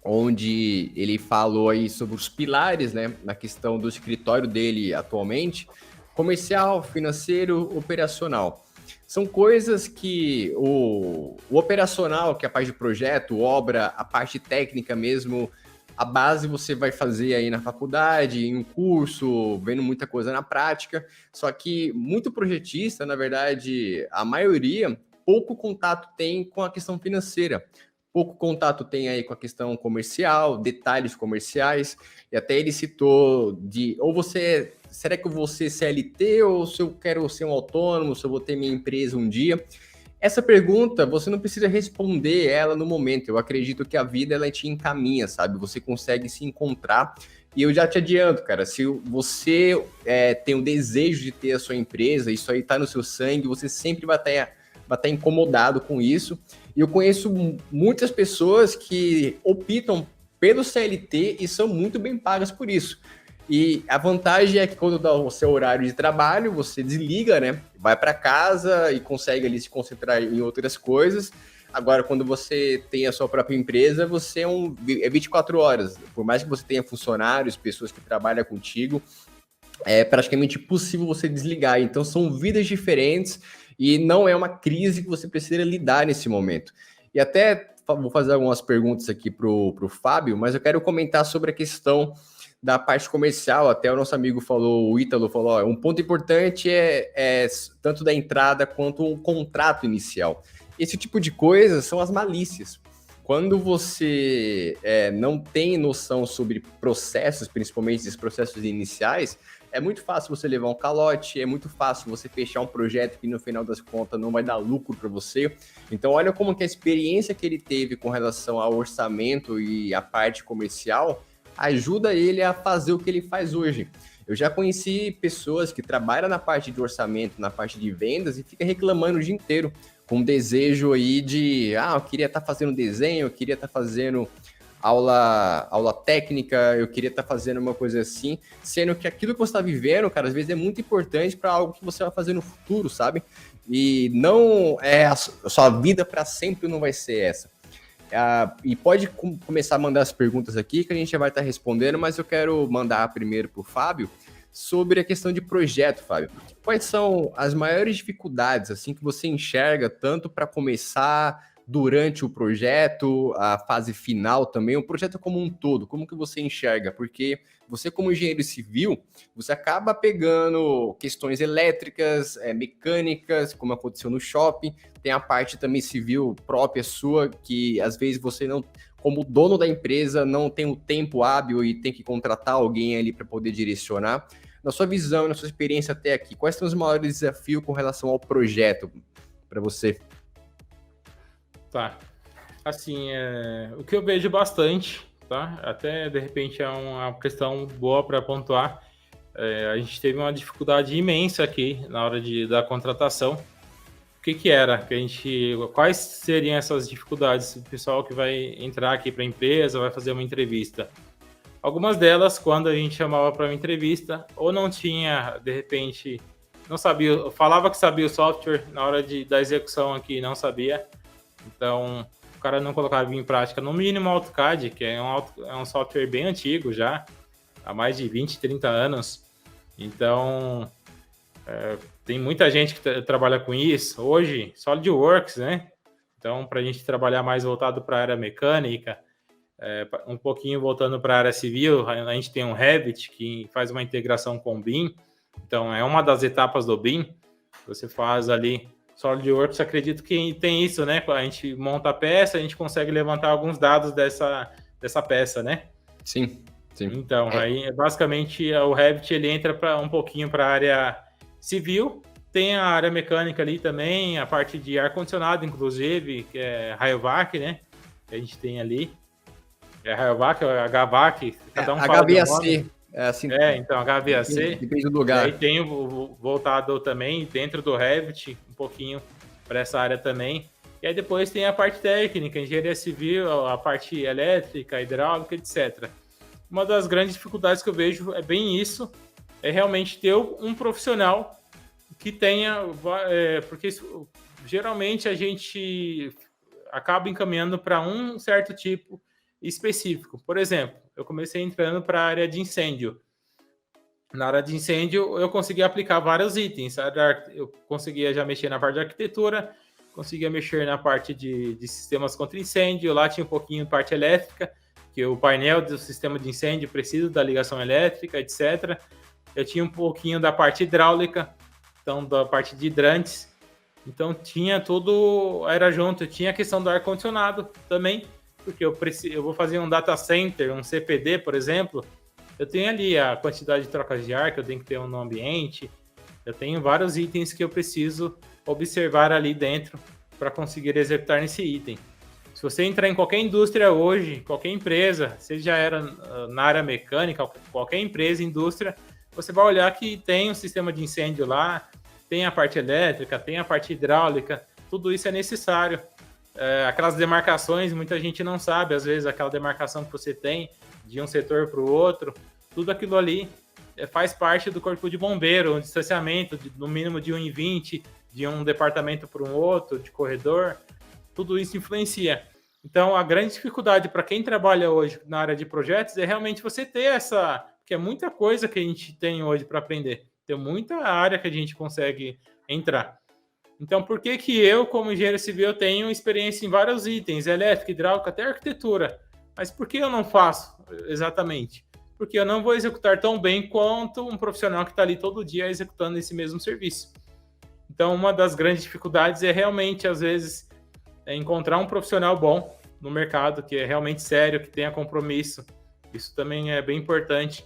A: onde ele falou aí sobre os pilares, né, na questão do escritório dele atualmente, comercial, financeiro, operacional. São coisas que o operacional, que é a parte de projeto, obra, a parte técnica mesmo, a base você vai fazer aí na faculdade, em um curso, vendo muita coisa na prática. Só que muito projetista, na verdade, a maioria, pouco contato tem com a questão financeira. Pouco contato tem aí com a questão comercial, detalhes comerciais, e até ele citou de, ou você, será que eu vou ser CLT ou se eu quero ser um autônomo, se eu vou ter minha empresa um dia? Essa pergunta, você não precisa responder ela no momento, eu acredito que a vida ela te encaminha, sabe? Você consegue se encontrar, e eu já te adianto, cara, se você tem o desejo de ter a sua empresa, isso aí tá no seu sangue, você sempre vai estar incomodado com isso. E eu conheço muitas pessoas que optam pelo CLT e são muito bem pagas por isso. E a vantagem é que quando dá o seu horário de trabalho, você desliga, né? Vai para casa e consegue ali se concentrar em outras coisas. Agora, quando você tem a sua própria empresa, você é 24 horas. Por mais que você tenha funcionários, pessoas que trabalham contigo, é praticamente impossível você desligar. Então, são vidas diferentes e não é uma crise que você precisa lidar nesse momento. E até vou fazer algumas perguntas aqui para o Fábio, mas eu quero comentar sobre a questão da parte comercial. Até o nosso amigo falou, o Ítalo falou, ó, um ponto importante é tanto da entrada quanto o contrato inicial. Esse tipo de coisa são as malícias. Quando você não tem noção sobre processos, principalmente esses processos iniciais, é muito fácil você levar um calote, é muito fácil você fechar um projeto que no final das contas não vai dar lucro para você. Então olha como que a experiência que ele teve com relação ao orçamento e a parte comercial ajuda ele a fazer o que ele faz hoje. Eu já conheci pessoas que trabalham na parte de orçamento, na parte de vendas e fica reclamando o dia inteiro, com desejo aí de, eu queria estar fazendo desenho, eu queria estar fazendo aula técnica, eu queria estar fazendo uma coisa assim, sendo que aquilo que você está vivendo, cara, às vezes é muito importante para algo que você vai fazer no futuro, sabe? E não é a sua vida para sempre não vai ser essa. E pode começar a mandar as perguntas aqui que a gente já vai estar respondendo, mas eu quero mandar primeiro para o Fábio sobre a questão de projeto, Fábio. Quais são as maiores dificuldades assim que você enxerga tanto para começar durante o projeto, a fase final também, o projeto como um todo, como que você enxerga? Porque você, como engenheiro civil, você acaba pegando questões elétricas, mecânicas, como aconteceu no shopping, tem a parte também civil própria sua, que às vezes você não, como dono da empresa, não tem o tempo hábil e tem que contratar alguém ali para poder direcionar. Na sua visão, na sua experiência até aqui, quais são os maiores desafios com relação ao projeto para você?
B: Tá. Assim, o que eu vejo bastante, tá? Até de repente é uma questão boa para pontuar. A gente teve uma dificuldade imensa aqui na hora da contratação. O que que era? Quais seriam essas dificuldades? O pessoal que vai entrar aqui para a empresa, vai fazer uma entrevista. Algumas delas, quando a gente chamava para uma entrevista, ou não tinha, de repente, não sabia, falava que sabia o software, na hora da execução aqui não sabia. Então, o cara não colocava em prática, no mínimo, o AutoCAD, que é um software bem antigo já, há mais de 20, 30 anos. Então, tem muita gente que trabalha com isso. Hoje, SolidWorks, né? Então, para a gente trabalhar mais voltado para a área mecânica, um pouquinho voltando para a área civil, a gente tem um Revit que faz uma integração com o BIM. Então, é uma das etapas do BIM. Você faz ali SolidWorks, acredito que tem isso, né? A gente monta a peça, a gente consegue levantar alguns dados dessa peça, né?
A: Sim, sim.
B: Então, aí basicamente o Revit ele entra um pouquinho para a área civil, tem a área mecânica ali também, a parte de ar-condicionado, inclusive, que é Rayovac, né? Que a gente tem ali. É Rayovac, é HVAC, cada um fala de um nome.
A: Assim,
B: Então, HVAC.
A: Depende do lugar.
B: E aí tem voltado também dentro do Revit, um pouquinho para essa área também. E aí depois tem a parte técnica, engenharia civil, a parte elétrica, hidráulica, etc. Uma das grandes dificuldades que eu vejo é bem isso, é realmente ter um profissional que tenha, porque geralmente a gente acaba encaminhando para um certo tipo específico. Por exemplo, eu comecei entrando para a área de incêndio. Na área de incêndio, eu conseguia aplicar vários itens. Eu conseguia já mexer na parte de arquitetura, conseguia mexer na parte de sistemas contra incêndio. Lá tinha um pouquinho de parte elétrica, que o painel do sistema de incêndio precisa da ligação elétrica, etc. Eu tinha um pouquinho da parte hidráulica, então da parte de hidrantes. Então tinha tudo, era junto. Tinha a questão do ar-condicionado também, porque eu vou fazer um data center, um CPD, por exemplo. Eu tenho ali a quantidade de trocas de ar que eu tenho que ter no ambiente. Eu tenho vários itens que eu preciso observar ali dentro para conseguir executar nesse item. Se você entrar em qualquer indústria hoje, qualquer empresa, seja era na área mecânica, qualquer empresa, indústria, você vai olhar que tem um sistema de incêndio lá, tem a parte elétrica, tem a parte hidráulica, tudo isso é necessário. Aquelas demarcações, muita gente não sabe, às vezes aquela demarcação que você tem de um setor para o outro, tudo aquilo ali faz parte do corpo de bombeiro, um distanciamento no mínimo de 1,20 de um departamento para um outro, de corredor, tudo isso influencia. Então, a grande dificuldade para quem trabalha hoje na área de projetos é realmente você ter que é muita coisa que a gente tem hoje para aprender. Tem muita área que a gente consegue entrar. Então, por que eu, como engenheiro civil, tenho experiência em vários itens, elétrica, hidráulica, até arquitetura? Mas por que eu não faço exatamente? Porque eu não vou executar tão bem quanto um profissional que está ali todo dia executando esse mesmo serviço. Então, uma das grandes dificuldades é realmente, às vezes, encontrar um profissional bom no mercado, que é realmente sério, que tenha compromisso. Isso também é bem importante.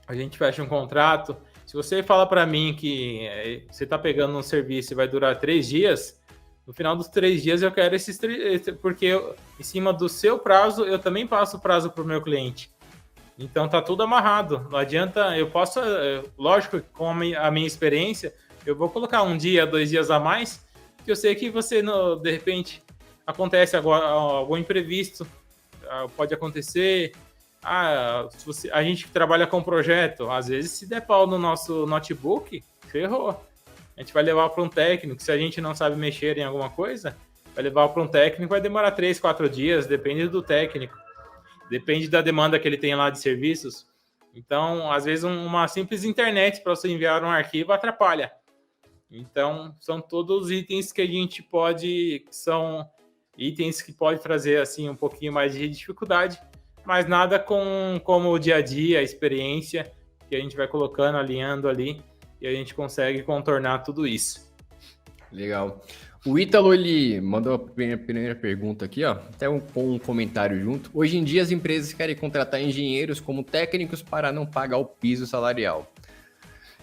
B: A gente fecha um contrato. Se você fala para mim que você está pegando um serviço e vai durar 3 dias, no final dos 3 dias eu quero esses 3, porque em cima do seu prazo, eu também passo o prazo para o meu cliente. Então tá tudo amarrado. Não adianta, eu posso, lógico, com a minha experiência, eu vou colocar 1 dia, 2 dias a mais, que eu sei que você, de repente, acontece algum imprevisto, pode acontecer. A gente trabalha com projeto, às vezes se der pau no nosso notebook, ferrou. A gente vai levar para um técnico, se a gente não sabe mexer em alguma coisa, vai levar para um técnico, vai demorar 3, 4 dias, depende do técnico. Depende da demanda que ele tem lá de serviços. Então, às vezes, uma simples internet para você enviar um arquivo atrapalha. Então, são todos itens que a gente pode, que são itens que pode trazer assim um pouquinho mais de dificuldade, mas nada como o dia a dia, a experiência que a gente vai colocando, alinhando ali, e a gente consegue contornar tudo isso.
A: Legal. O Ítalo, ele mandou a primeira pergunta aqui, ó, até com um comentário junto. Hoje em dia, as empresas querem contratar engenheiros como técnicos para não pagar o piso salarial.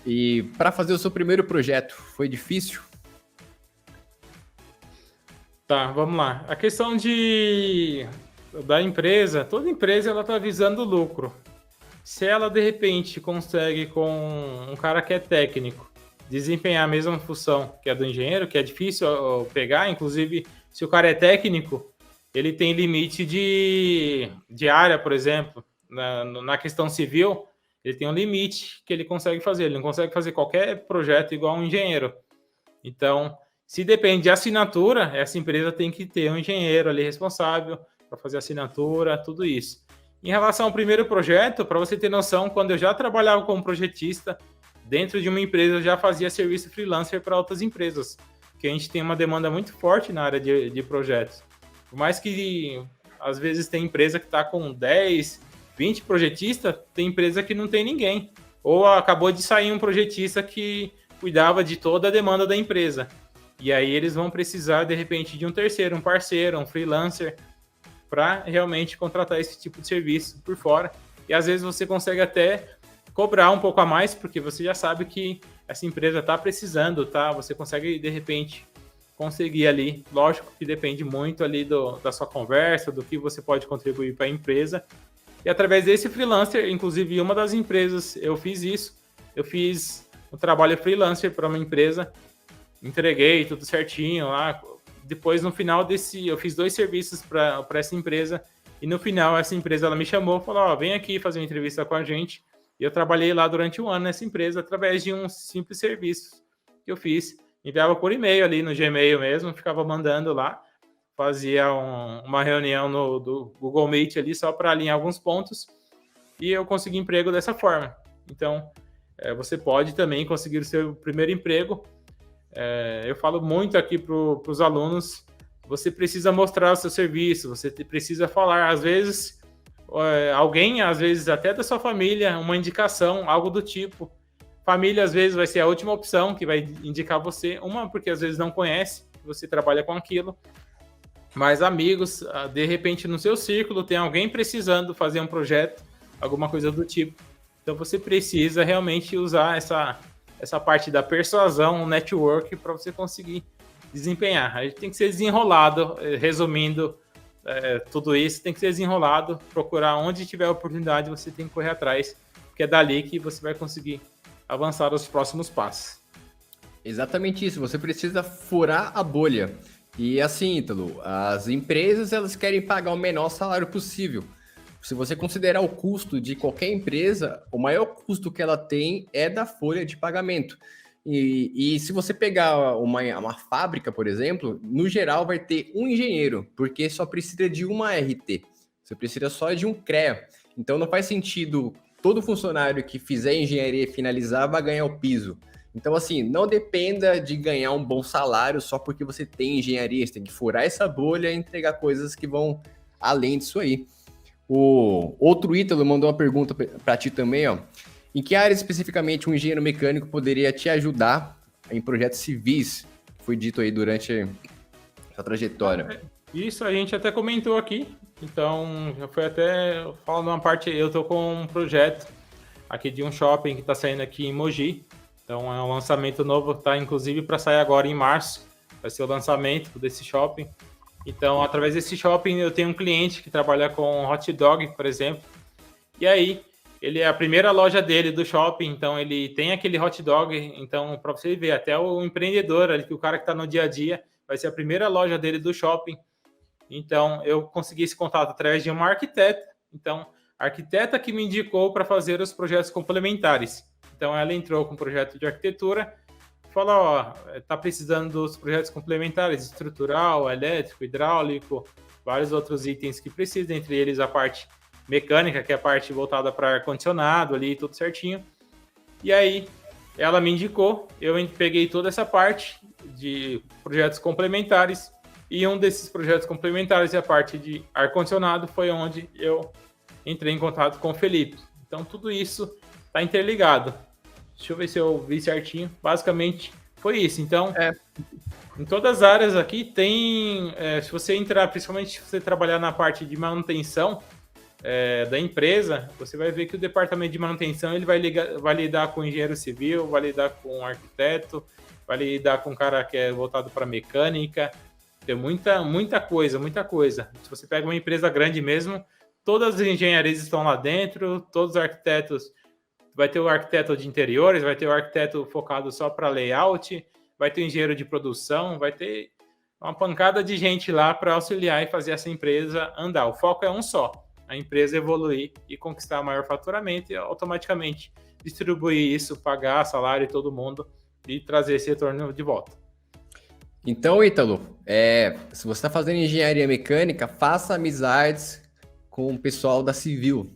A: E para fazer o seu primeiro projeto, foi difícil?
B: Tá, vamos lá. A questão da empresa, toda empresa ela está visando lucro. Se ela de repente consegue com um cara que é técnico desempenhar a mesma função que a do engenheiro, que é difícil pegar, inclusive se o cara é técnico, ele tem limite de área, por exemplo, na questão civil, ele tem um limite que ele consegue fazer, ele não consegue fazer qualquer projeto igual um engenheiro. Então, se depende de assinatura, essa empresa tem que ter um engenheiro ali responsável para fazer assinatura, tudo isso. Em relação ao primeiro projeto, para você ter noção, quando eu já trabalhava como projetista, dentro de uma empresa eu já fazia serviço freelancer para outras empresas, que a gente tem uma demanda muito forte na área de projetos. Por mais que, às vezes, tem empresa que está com 10, 20 projetistas, tem empresa que não tem ninguém. Ou acabou de sair um projetista que cuidava de toda a demanda da empresa. E aí eles vão precisar, de repente, de um terceiro, um parceiro, um freelancer, para realmente contratar esse tipo de serviço por fora. E às vezes você consegue até cobrar um pouco a mais, porque você já sabe que essa empresa está precisando, tá? Você consegue, de repente, conseguir ali. Lógico que depende muito ali da sua conversa, do que você pode contribuir para a empresa. E através desse freelancer, inclusive uma das empresas, eu fiz isso. Eu fiz um trabalho freelancer para uma empresa, entreguei tudo certinho lá. Depois, no final eu fiz 2 serviços para essa empresa, e no final essa empresa ela me chamou e falou, vem aqui fazer uma entrevista com a gente. E eu trabalhei lá durante 1 ano nessa empresa através de um simples serviço que eu fiz. Enviava por e-mail ali no Gmail mesmo, ficava mandando lá, fazia uma reunião do Google Meet ali só para alinhar alguns pontos, e eu consegui emprego dessa forma. Então, você pode também conseguir o seu primeiro emprego. Eu falo muito aqui para os alunos, você precisa mostrar o seu serviço, você precisa falar, às vezes, alguém, às vezes até da sua família, uma indicação, algo do tipo. Família, às vezes, vai ser a última opção que vai indicar você, porque às vezes não conhece, você trabalha com aquilo, mas amigos, de repente no seu círculo tem alguém precisando fazer um projeto, alguma coisa do tipo. Então você precisa realmente usar essa parte da persuasão, o network, para você conseguir desempenhar. A gente tem que ser desenrolado, resumindo tudo isso, tem que ser desenrolado, procurar onde tiver oportunidade, você tem que correr atrás, porque é dali que você vai conseguir avançar os próximos passos.
A: Exatamente isso, você precisa furar a bolha. E assim, Ítalo, as empresas elas querem pagar o menor salário possível. Se você considerar o custo de qualquer empresa, o maior custo que ela tem é da folha de pagamento. E se você pegar uma fábrica, por exemplo, no geral vai ter um engenheiro, porque só precisa de uma RT. Você precisa só de um CREA. Então não faz sentido todo funcionário que fizer engenharia e finalizar vai ganhar o piso. Então, assim, não dependa de ganhar um bom salário só porque você tem engenharia. Você tem que furar essa bolha e entregar coisas que vão além disso aí. O outro Ítalo mandou uma pergunta para ti também, ó. Em que área especificamente um engenheiro mecânico poderia te ajudar em projetos civis? Foi dito aí durante essa trajetória.
B: Isso a gente até comentou aqui. Então, já foi até falando uma parte. Eu estou com um projeto aqui de um shopping que está saindo aqui em Mogi. Então, é um lançamento novo, tá inclusive para sair agora em março. Vai ser o lançamento desse shopping. Então, através desse shopping, eu tenho um cliente que trabalha com hot dog, por exemplo. E aí, ele é a primeira loja dele do shopping, então ele tem aquele hot dog. Então, para você ver, até o empreendedor, ali, que o cara que está no dia a dia, vai ser a primeira loja dele do shopping. Então, eu consegui esse contato através de uma arquiteta. Então, a arquiteta que me indicou para fazer os projetos complementares. Então, ela entrou com o projeto de arquitetura, falou, tá precisando dos projetos complementares, estrutural, elétrico, hidráulico, vários outros itens que precisam, entre eles a parte mecânica, que é a parte voltada para ar-condicionado ali, tudo certinho. E aí, ela me indicou, eu peguei toda essa parte de projetos complementares E um desses projetos complementares, a parte de ar-condicionado, foi onde eu entrei em contato com o Felipe. Então, tudo isso está interligado. Deixa eu ver se eu vi certinho. Basicamente, foi isso. Então, em todas as áreas aqui tem... se você entrar, principalmente se você trabalhar na parte de manutenção da empresa, você vai ver que o departamento de manutenção ele vai lidar com engenheiro civil, vai lidar com arquiteto, vai lidar com cara que é voltado para mecânica. Tem muita coisa. Se você pega uma empresa grande mesmo, todas as engenharias estão lá dentro, todos os arquitetos, vai ter o arquiteto de interiores, vai ter o arquiteto focado só para layout, vai ter o engenheiro de produção, vai ter uma pancada de gente lá para auxiliar e fazer essa empresa andar. O foco é um só, a empresa evoluir e conquistar maior faturamento e automaticamente distribuir isso, pagar salário de todo mundo e trazer esse retorno de volta.
A: Então, Ítalo, se você está fazendo engenharia mecânica, faça amizades com o pessoal da civil.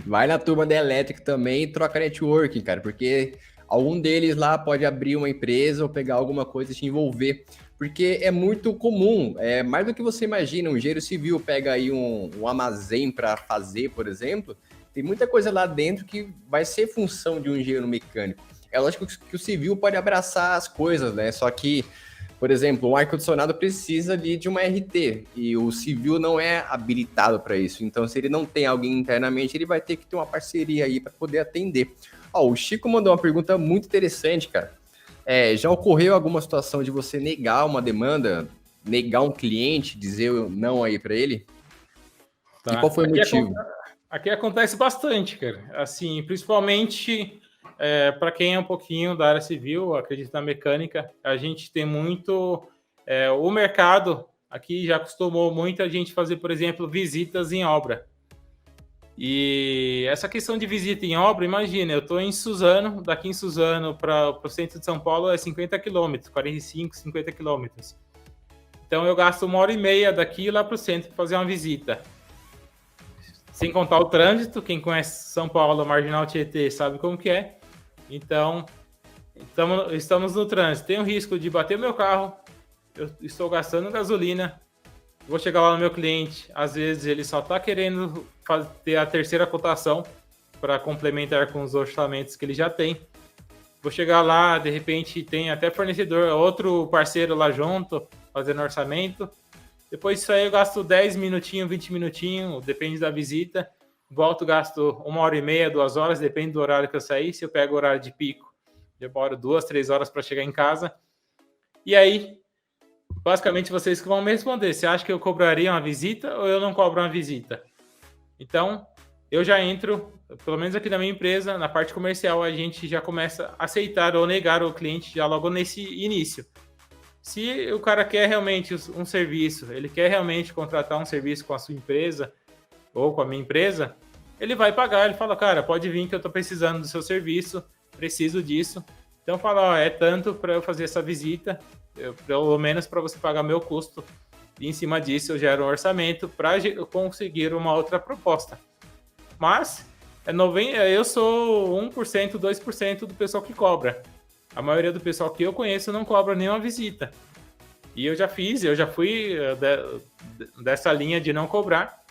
A: Vai na turma da elétrica também e troca networking, cara, porque algum deles lá pode abrir uma empresa ou pegar alguma coisa e te envolver. Porque é muito comum, mais do que você imagina, um engenheiro civil pega aí um armazém para fazer, por exemplo, tem muita coisa lá dentro que vai ser função de um engenheiro mecânico. É lógico que o civil pode abraçar as coisas, né? Só que, por exemplo, um ar-condicionado precisa ali de uma RT e o civil não é habilitado para isso. Então, se ele não tem alguém internamente, ele vai ter que ter uma parceria aí para poder atender. O Chico mandou uma pergunta muito interessante, cara. Já ocorreu alguma situação de você negar uma demanda, negar um cliente, dizer não aí para ele?
B: Tá.
A: E qual foi o motivo?
B: Aqui acontece bastante, cara. Assim, principalmente para quem é um pouquinho da área civil, acredita na mecânica, a gente tem muito... o mercado aqui já acostumou muita gente fazer, por exemplo, visitas em obra. E essa questão de visita em obra, imagina, eu estou em Suzano, daqui em Suzano para o centro de São Paulo é 50 quilômetros, 45, 50 quilômetros. Então eu gasto 1h30 daqui lá para o centro para fazer uma visita. Sem contar o trânsito, quem conhece São Paulo, Marginal Tietê, sabe como que é. Então, estamos no trânsito. Tem o risco de bater meu carro, eu estou gastando gasolina, vou chegar lá no meu cliente, às vezes ele só está querendo ter a terceira cotação para complementar com os orçamentos que ele já tem. Vou chegar lá, de repente tem até fornecedor, outro parceiro lá junto, fazendo orçamento. Depois disso aí eu gasto 10 minutinhos, 20 minutinhos, depende da visita. Volto, gasto 1h30, 2 horas, depende do horário que eu sair. Se eu pego o horário de pico, eu demoro 2, 3 horas para chegar em casa. E aí, basicamente, vocês que vão me responder. Você acha que eu cobraria uma visita ou eu não cobro uma visita? Então, eu já entro, pelo menos aqui na minha empresa, na parte comercial, a gente já começa a aceitar ou negar o cliente já logo nesse início. Se o cara quer realmente um serviço, ele quer realmente contratar um serviço com a sua empresa ou com a minha empresa, ele vai pagar, ele fala, cara, pode vir que eu estou precisando do seu serviço, preciso disso. Então fala, é tanto para eu fazer essa visita, pelo menos para você pagar meu custo. E em cima disso eu gero um orçamento para conseguir uma outra proposta. Mas eu sou 1%, 2% do pessoal que cobra. A maioria do pessoal que eu conheço não cobra nenhuma visita. E eu já fui dessa linha de não cobrar.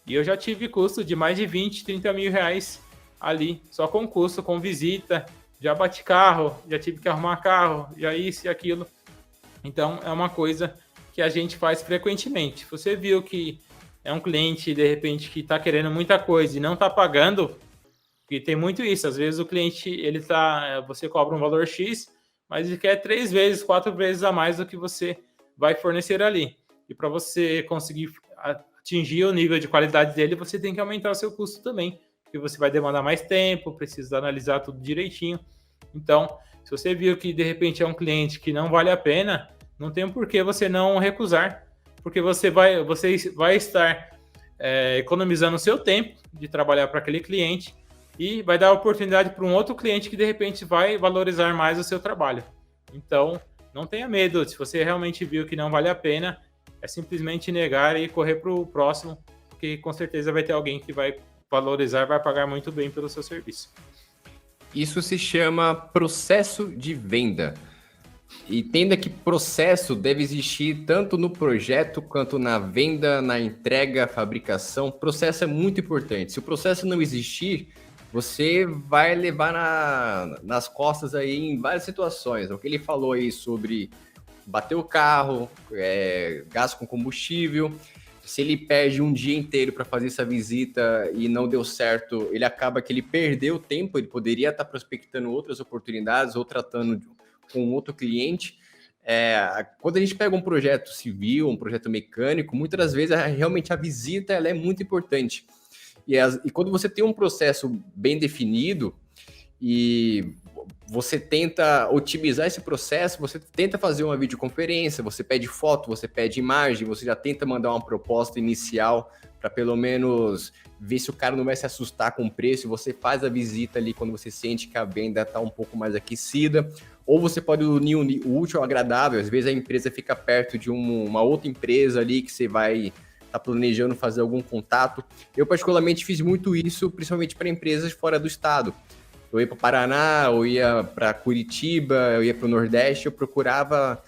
B: E eu já tive custo de mais de 20, 30 mil reais ali, só com custo, com visita. Já bati carro, já tive que arrumar carro, já isso e aquilo. Então, é uma coisa que a gente faz frequentemente. Você viu que é um cliente, de repente, que está querendo muita coisa e não está pagando, porque tem muito isso. Às vezes o cliente, você cobra um valor X, mas ele quer 3 vezes, 4 vezes a mais do que você vai fornecer ali. E para você conseguir atingir o nível de qualidade dele, você tem que aumentar o seu custo também, porque você vai demandar mais tempo, precisa analisar tudo direitinho. Então, se você viu que de repente é um cliente que não vale a pena, não tem por que você não recusar, porque você vai estar economizando o seu tempo de trabalhar para aquele cliente e vai dar oportunidade para um outro cliente que de repente vai valorizar mais o seu trabalho. Então, não tenha medo, se você realmente viu que não vale a pena, é simplesmente negar e correr para o próximo, porque com certeza vai ter alguém que vai valorizar, vai pagar muito bem pelo seu serviço.
A: Isso se chama processo de venda. Entenda que processo deve existir tanto no projeto quanto na venda, na entrega, fabricação. Processo é muito importante. Se o processo não existir, você vai levar nas costas aí em várias situações. O que ele falou aí sobre bater o carro, gasto com combustível. Se ele perde um dia inteiro para fazer essa visita e não deu certo, ele acaba que ele perdeu tempo, ele poderia estar prospectando outras oportunidades ou tratando com outro cliente. Quando a gente pega um projeto civil, um projeto mecânico, muitas das vezes realmente a visita ela é muito importante. E quando você tem um processo bem definido e você tenta otimizar esse processo, você tenta fazer uma videoconferência, você pede foto, você pede imagem, você já tenta mandar uma proposta inicial para pelo menos ver se o cara não vai se assustar com o preço, você faz a visita ali quando você sente que a venda está um pouco mais aquecida, ou você pode unir o útil ao agradável, às vezes a empresa fica perto de uma outra empresa ali que você vai estar planejando fazer algum contato. Eu particularmente fiz muito isso, principalmente para empresas fora do estado. Eu ia para o Paraná, eu ia para Curitiba, eu ia para o Nordeste, eu procurava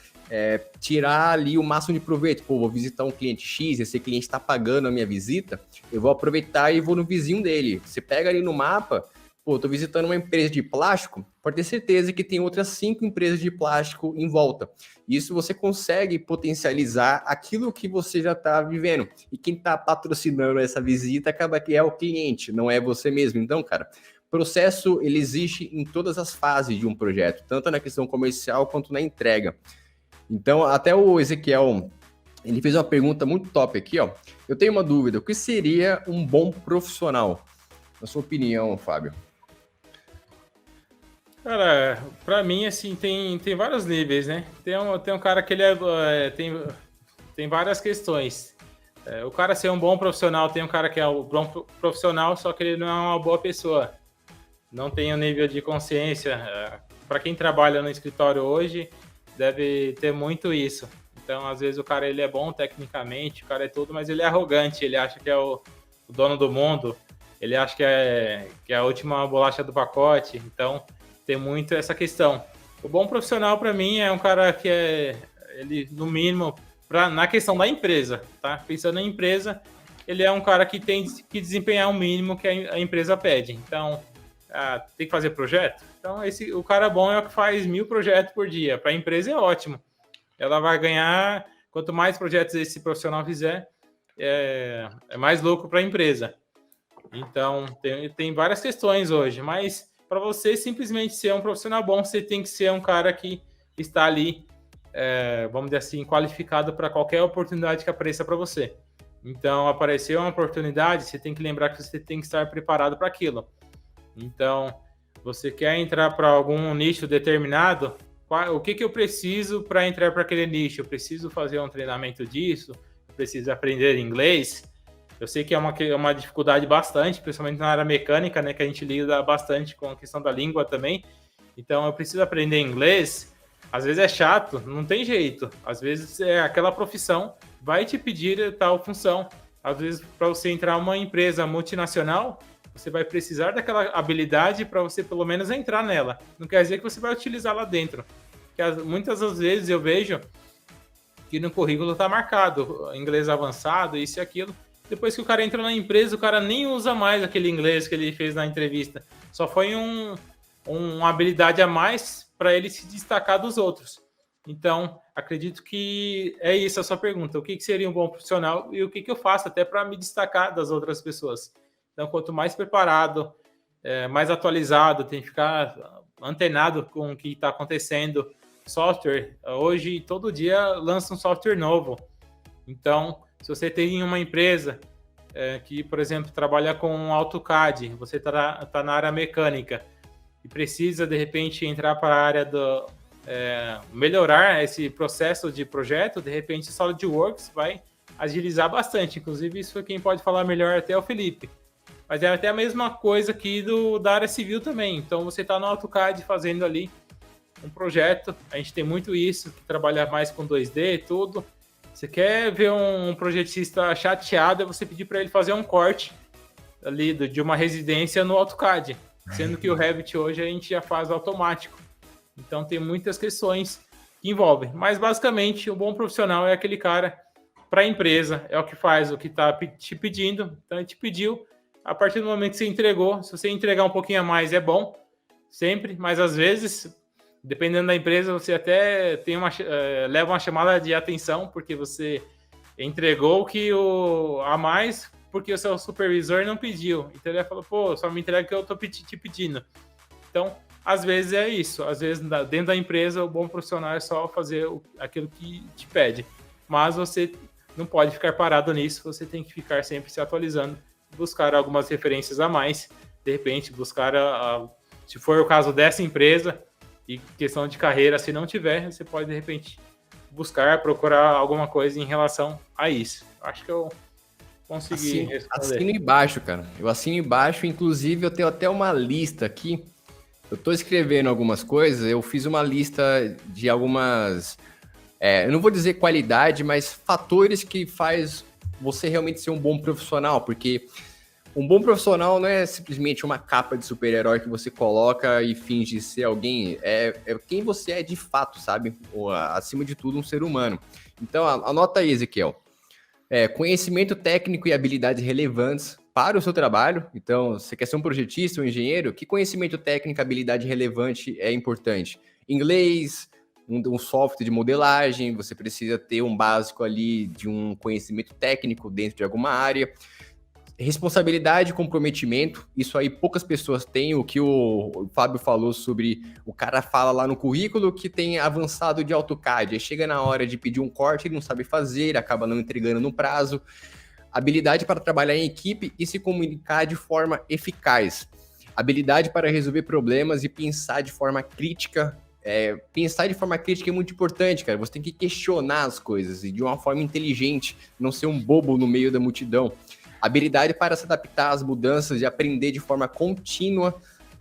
A: tirar ali o máximo de proveito. Pô, vou visitar um cliente X, esse cliente está pagando a minha visita, eu vou aproveitar e vou no vizinho dele. Você pega ali no mapa, pô, estou visitando uma empresa de plástico, pode ter certeza que tem outras 5 empresas de plástico em volta. Isso você consegue potencializar aquilo que você já está vivendo. E quem está patrocinando essa visita acaba que é o cliente, não é você mesmo. Então, cara, processo ele existe em todas as fases de um projeto, tanto na questão comercial quanto na entrega. Então, até o Ezequiel, ele fez uma pergunta muito top aqui, ó. Eu tenho uma dúvida, o que seria um bom profissional? Na sua opinião, Fábio?
B: Cara, pra mim, assim, tem vários níveis, né? Tem um cara que ele tem várias questões. O cara ser um bom profissional, tem um cara que é um bom profissional, só que ele não é uma boa pessoa. Não tem o nível de consciência. Para quem trabalha no escritório hoje, deve ter muito isso. Então, às vezes, o cara ele é bom tecnicamente, o cara é tudo, mas ele é arrogante, ele acha que é o dono do mundo, ele acha que é a última bolacha do pacote. Então, tem muito essa questão. O bom profissional, para mim, é um cara que ele, no mínimo, na questão da empresa, tá? Pensando em empresa, ele é um cara que tem que desempenhar o mínimo que a empresa pede. Então, tem que fazer projeto? Então, o cara bom é o que faz 1000 projetos por dia. Para a empresa é ótimo. Ela vai ganhar, quanto mais projetos esse profissional fizer, é mais lucro para a empresa. Então, tem várias questões hoje, mas para você simplesmente ser um profissional bom, você tem que ser um cara que está ali, vamos dizer assim, qualificado para qualquer oportunidade que apareça para você. Então, apareceu uma oportunidade, você tem que lembrar que você tem que estar preparado para aquilo. Então, você quer entrar para algum nicho determinado, o que eu preciso para entrar para aquele nicho? Eu preciso fazer um treinamento disso? Eu preciso aprender inglês? Eu sei que é uma dificuldade bastante, principalmente na área mecânica, né, que a gente lida bastante com a questão da língua também. Então, eu preciso aprender inglês. Às vezes é chato, não tem jeito. Às vezes aquela profissão vai te pedir tal função. Às vezes, para você entrar em uma empresa multinacional, você vai precisar daquela habilidade para você pelo menos entrar nela. Não quer dizer que você vai utilizar lá dentro. Porque muitas das vezes eu vejo que no currículo está marcado inglês avançado, isso e aquilo. Depois que o cara entra na empresa, o cara nem usa mais aquele inglês que ele fez na entrevista. Só foi uma habilidade a mais para ele se destacar dos outros. Então, acredito que é isso a sua pergunta. O que seria um bom profissional e o que eu faço até para me destacar das outras pessoas? Então, quanto mais preparado, mais atualizado, tem que ficar antenado com o que está acontecendo. Software, hoje, todo dia lança um software novo. Então, se você tem uma empresa que, por exemplo, trabalha com AutoCAD, você está na área mecânica e precisa, de repente, entrar para a área do melhorar esse processo de projeto, de repente, SolidWorks vai agilizar bastante. Inclusive, isso quem pode falar melhor até é o Felipe. Mas é até a mesma coisa aqui da área civil também. Então, você está no AutoCAD fazendo ali um projeto. A gente tem muito isso, que trabalha mais com 2D e tudo. Você quer ver um projetista chateado, é você pedir para ele fazer um corte ali de uma residência no AutoCAD. Sendo que o Revit hoje a gente já faz automático. Então, tem muitas questões que envolve. Mas, basicamente, o bom profissional é aquele cara para a empresa, é o que faz o que está te pedindo. Então, ele te pediu, a partir do momento que você entregou, se você entregar um pouquinho a mais, é bom, sempre, mas às vezes, dependendo da empresa, você até tem leva uma chamada de atenção, porque você entregou a mais, porque o seu supervisor não pediu. Então, ele falou, pô, só me entrega o que eu estou te pedindo. Então, às vezes é isso. Às vezes, dentro da empresa, o bom profissional é só fazer aquilo que te pede. Mas você não pode ficar parado nisso. Você tem que ficar sempre se atualizando, buscar algumas referências a mais. De repente, buscar, se for o caso dessa empresa, e questão de carreira, se não tiver, você pode, de repente, procurar alguma coisa em relação a isso. Acho que eu consegui responder.
A: Assino embaixo, cara. Eu assino embaixo. Inclusive, eu tenho até uma lista aqui. Eu tô escrevendo algumas coisas, eu fiz uma lista de algumas, eu não vou dizer qualidade, mas fatores que faz você realmente ser um bom profissional, porque um bom profissional não é simplesmente uma capa de super-herói que você coloca e finge ser alguém, é quem você é de fato, sabe? Ou, acima de tudo, um ser humano. Então, anota aí, Ezequiel. Conhecimento técnico e habilidades relevantes para o seu trabalho. Então, você quer ser um projetista, um engenheiro? Que conhecimento técnico e habilidade relevante é importante? Inglês, um software de modelagem, você precisa ter um básico ali de um conhecimento técnico dentro de alguma área. Responsabilidade e comprometimento, isso aí poucas pessoas têm. O que o Fábio falou sobre o cara fala lá no currículo que tem avançado de AutoCAD, aí chega na hora de pedir um corte, ele não sabe fazer, ele acaba não entregando no prazo. Habilidade para trabalhar em equipe e se comunicar de forma eficaz. Habilidade para resolver problemas e pensar de forma crítica. Pensar de forma crítica é muito importante, cara. Você tem que questionar as coisas e de uma forma inteligente, não ser um bobo no meio da multidão. Habilidade para se adaptar às mudanças e aprender de forma contínua.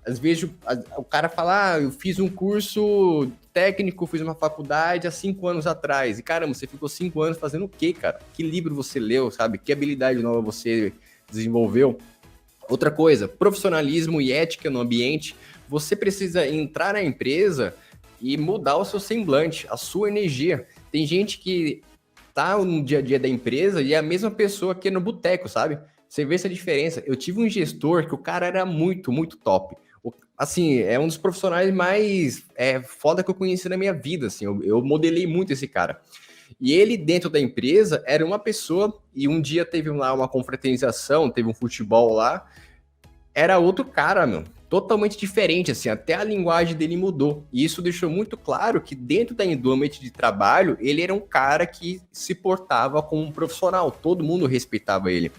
A: Às vezes o cara fala, eu fiz um curso técnico, fiz uma faculdade há 5 anos atrás. E caramba, você ficou 5 anos fazendo o quê, cara? Que livro você leu, sabe? Que habilidade nova você desenvolveu? Outra coisa, profissionalismo e ética no ambiente. Você precisa entrar na empresa e mudar o seu semblante, a sua energia. Tem gente que tá no dia a dia da empresa e é a mesma pessoa que é no boteco, sabe? Você vê essa diferença. Eu tive um gestor que o cara era muito, muito top. Assim, é um dos profissionais mais foda que eu conheci na minha vida, assim. Eu modelei muito esse cara. E ele, dentro da empresa, era uma pessoa, e um dia teve lá uma confraternização, teve um futebol lá, era outro cara, meu. Totalmente diferente, assim, até a linguagem dele mudou. E isso deixou muito claro que dentro do ambiente de trabalho, ele era um cara que se portava como um profissional, todo mundo respeitava ele.